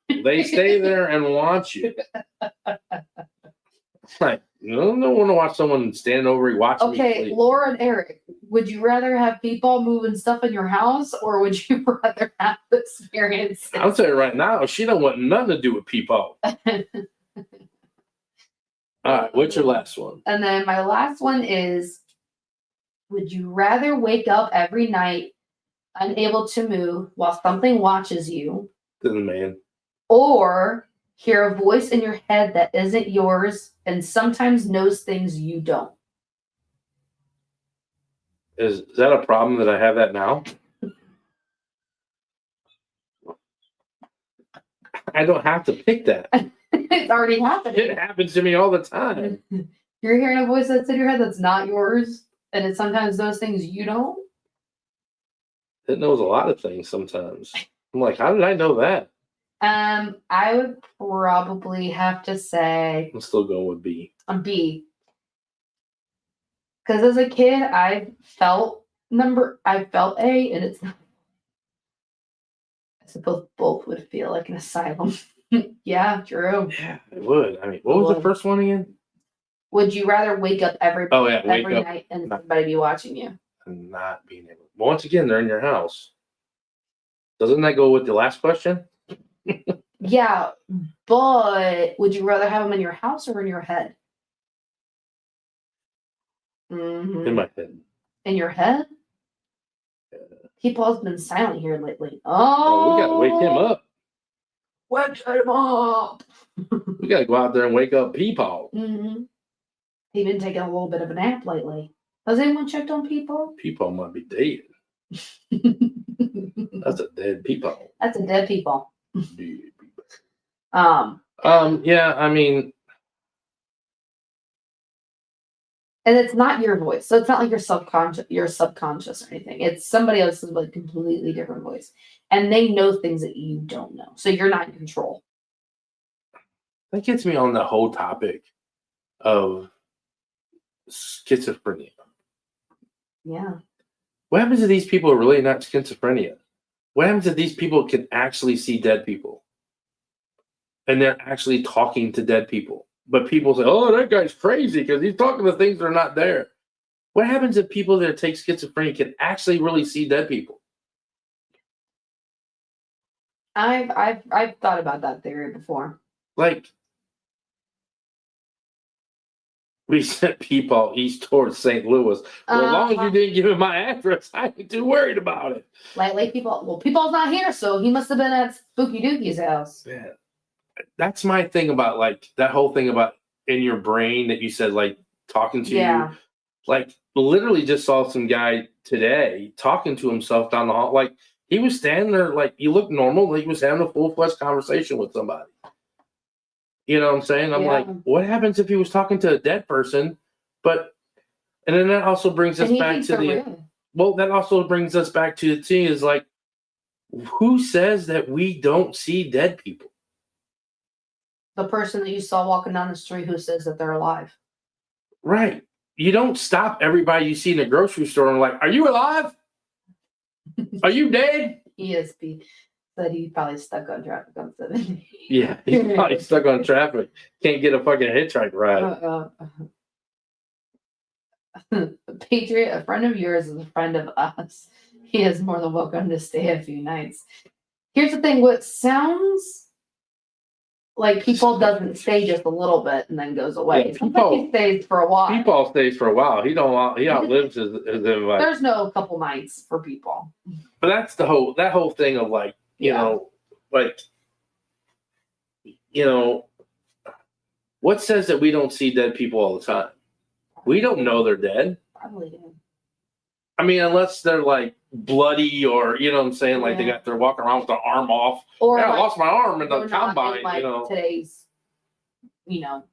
They stay there and watch you. Like, you don't want to watch someone stand over you watching. Okay, Laura and Eric, would you rather have people moving stuff in your house, or would you rather have the experience? I'll tell you right now, she don't want nothing to do with people. All right, what's your last one? And then my last one is: would you rather wake up every night unable to move while something watches you, Man, or hear a voice in your head that isn't yours and sometimes knows things you don't? Is that a problem that I have that now? I don't have to pick that. It's already happening. It happens to me all the time. You're hearing a voice that's in your head that's not yours, and it's sometimes those things you don't. It knows a lot of things sometimes. I'm like, how did I know that? I would probably have to say I'm still going with B. a B. Because as a kid, I felt A, and it's not. I suppose both would feel like an asylum. Yeah, true. Yeah, it would. I mean, what was the first one again? Would you rather wake up every wake every up night and somebody be watching you? and not being able. Once again, they're in your house. Doesn't that go with the last question? Yeah, but would you rather have them in your house or in your head? In my head. In your head? Yeah. People's been silent here lately. Oh, we gotta wake him up. Wake him up. We gotta go out there and wake up Peepaw. He's been taking a little bit of a nap lately. Has anyone checked on Peepaw? Peepaw might be dead. That's a dead Peepaw. That's a dead Peepaw. Dead Peepaw. Yeah, I mean, and it's not your voice, so it's not like you're subconscious or anything. It's somebody else's like completely different voice, and they know things that you don't know, so you're not in control. that gets me on the whole topic of schizophrenia. Yeah. What happens if these people are really not schizophrenia? What happens if these people can actually see dead people? And they're actually talking to dead people. But people say, oh, that guy's crazy because he's talking to things that are not there. What happens if people that take schizophrenia can actually really see dead people? I've thought about that theory before. Like, we sent people east towards St. Louis. Well, as long as you didn't give him my address, I ain't too worried about it. Like People's not here, so he must have been at Spooky Dookie's house. Yeah. That's my thing about like that whole thing about in your brain that you said, like talking to you. Like literally just saw some guy today talking to himself down the hall. Like he was standing there, like he looked normal. Like he was having a full-fledged conversation with somebody. You know what I'm saying? I'm like, what happens if he was talking to a dead person? And then that also brings us back to that also brings us back to the thing is like, who says that we don't see dead people? The person that you saw walking down the street who says that they're alive. Right. You don't stop everybody you see in the grocery store and like, are you alive? Are you dead? ESP said he's probably stuck on traffic on 70. Yeah, he's probably stuck on traffic. Can't get a fucking hitchhike ride. Patriot, a friend of yours is a friend of us. He is more than welcome to stay a few nights. Here's the thing, what sounds like people doesn't stay just a little bit and then goes away. Yeah, Somebody stays for a while. People stays for a while. He outlives his invite. There's no couple nights for people. But that's that whole thing of like, you know, what says that we don't see dead people all the time? We don't know they're dead. Probably do. I mean, unless they're like bloody or, you know what I'm saying? Like they're walking around with their arm off. Or I lost my arm in the combine, in, today's,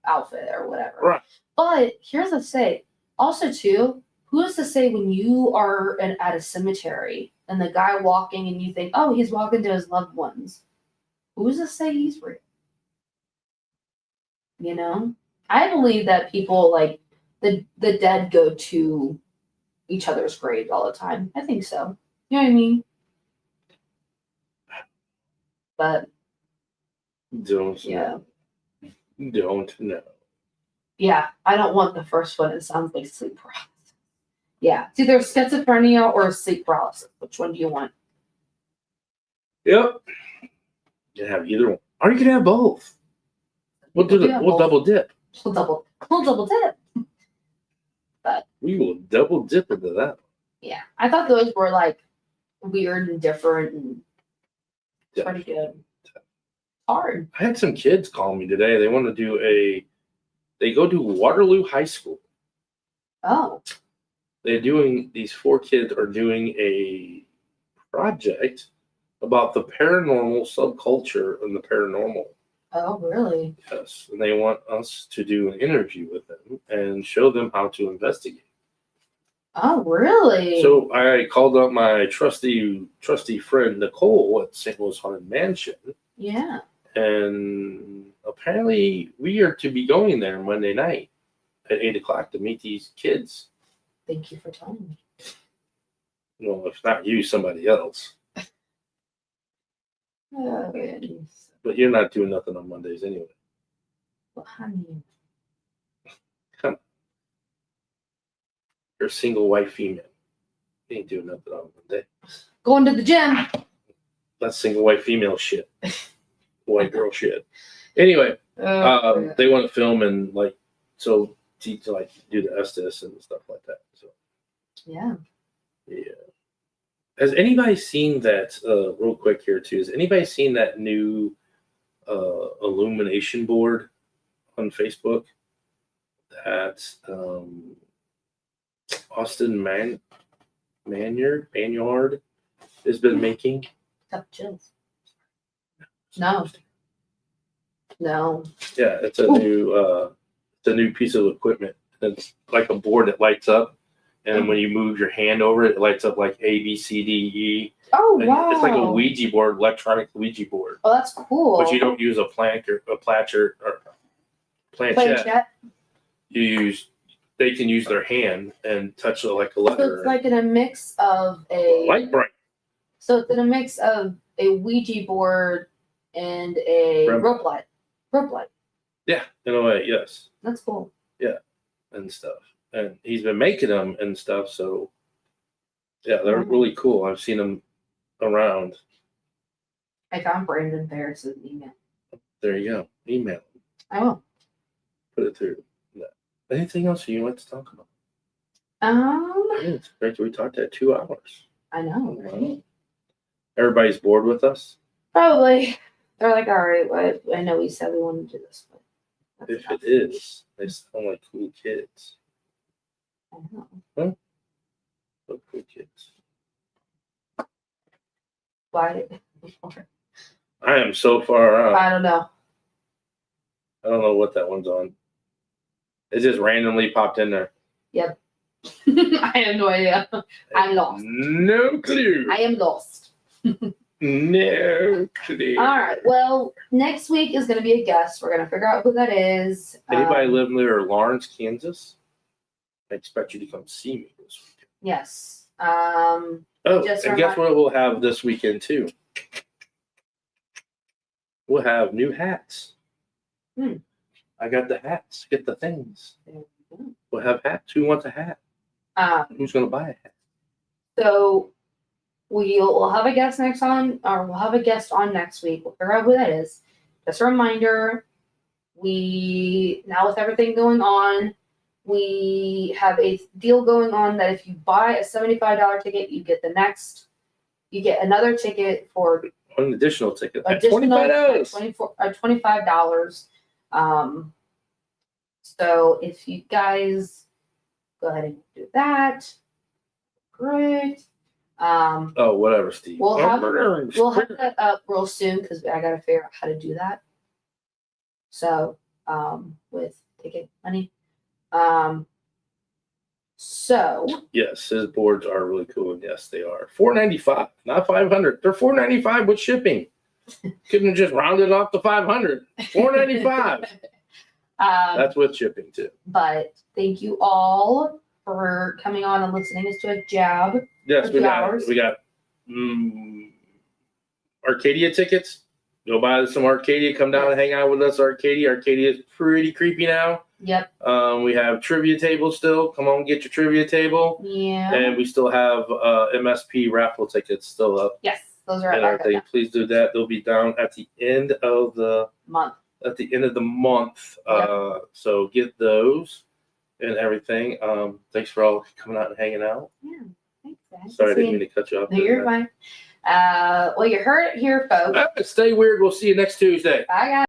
outfit or whatever. Right. But here's the say. Also, too, who's to say when you are at a cemetery and the guy walking and you think, oh, he's walking to his loved ones. Who's to say he's real? You know? I believe that people, like, the dead go to each other's graves all the time. I think so. You know what I mean? But don't know. Yeah, I don't want the first one. It sounds like sleep paralysis. Yeah, it's either schizophrenia or sleep paralysis. Which one do you want? Yep. You can have either one, or you can have both. We'll double dip. We'll double dip. But we will double dip into that. Yeah, I thought those were like weird and different and pretty good. Hard. I had some kids call me today. They want to they go to Waterloo High School. Oh. these 4 kids are doing a project about the paranormal subculture and the paranormal. Oh, really? Yes, and they want us to do an interview with them and show them how to investigate. Oh, really? So I called up my trusty friend Nicole at St. Louis Haunted Mansion, Yeah. and apparently we are to be going there Monday night at 8:00 to meet these kids. Thank you for telling me. Well, if not you, somebody else. Oh, goodness. But you're not doing nothing on Mondays anyway. Well, honey. Come on. You're a single white female. You ain't doing nothing on Monday. Going to the gym. That's single white female shit. White girl shit. Anyway, they want to film and to do the Estes and stuff like that. So Yeah. Has anybody seen that? Real quick here too. Has anybody seen that new illumination board on Facebook that Austin Banyard has been making? Tough chills. No. Yeah, it's a new piece of equipment. It's like a board that lights up, and when you move your hand over it, it lights up like A, B, C, D, E. Oh, And wow. it's like a Ouija board, electronic Ouija board. Oh, that's cool. But you don't use a planchette. Planchette. They can use their hand and touch it like a So letter. it's like in a mix of a Light bright. So it's in a mix of a Ouija board and a rope light. Yeah, in a way, yes. That's cool. Yeah, and stuff. And he's been making them and stuff. So yeah, they're really cool. I've seen them around. I found Brandon Ferris's email. There you go. Email him. I will. Put it through. Yeah. Anything else you want to talk about? It's great. We talked at 2 hours. I know, right? Everybody's bored with us. Probably. They're like, all right, well, I know we said we wanted to do this, but If it is, they sound like cool kids. I know. Huh? What cool kids? Why? I am so far out. I don't know. I don't know what that one's on. It just randomly popped in there. Yep. I have no idea. I'm lost. No clue. I am lost. No clue. All right. Well, next week is going to be a guest. We're going to figure out who that is. Anybody live near Lawrence, Kansas? I expect you to come see me this weekend. Yes. Oh, and guess what we'll have this weekend too? We'll have new hats. I got the hats. Get the things. We'll have hats. Who wants a hat? Who's going to buy a hat? So we'll have a guest we'll have a guest on next week. We'll figure out who that is. Just a reminder, now with everything going on, we have a deal going on that if you buy a $75 ticket, you get another ticket for an additional ticket at $25. $25. So if you guys go ahead and do that, great. Whatever, Steve. We'll have that up real soon because I gotta figure out how to do that. So, with ticket money. So yes, his boards are really cool, and yes, they are $495, not $500. They're $495 with shipping. Couldn't have just rounded off to $500. $495. That's with shipping too. But thank you all for coming on and listening to a jab. Yes, we got Arcadia tickets. Go buy some Arcadia. Come down and hang out with us. Arcadia is pretty creepy now. Yep. We have trivia table still. Come on, get your trivia table. Yeah. And we still have MSP raffle tickets still up. Yes, those are And everything. Please do that. They'll be down at the end of the month. Yep. So get those and everything. Thanks for all coming out and hanging out. Yeah. Thanks, guys. Sorry, I didn't mean to cut you off. No, you're fine. Well, you heard it here, folks. Stay weird. We'll see you next Tuesday. Bye, guys.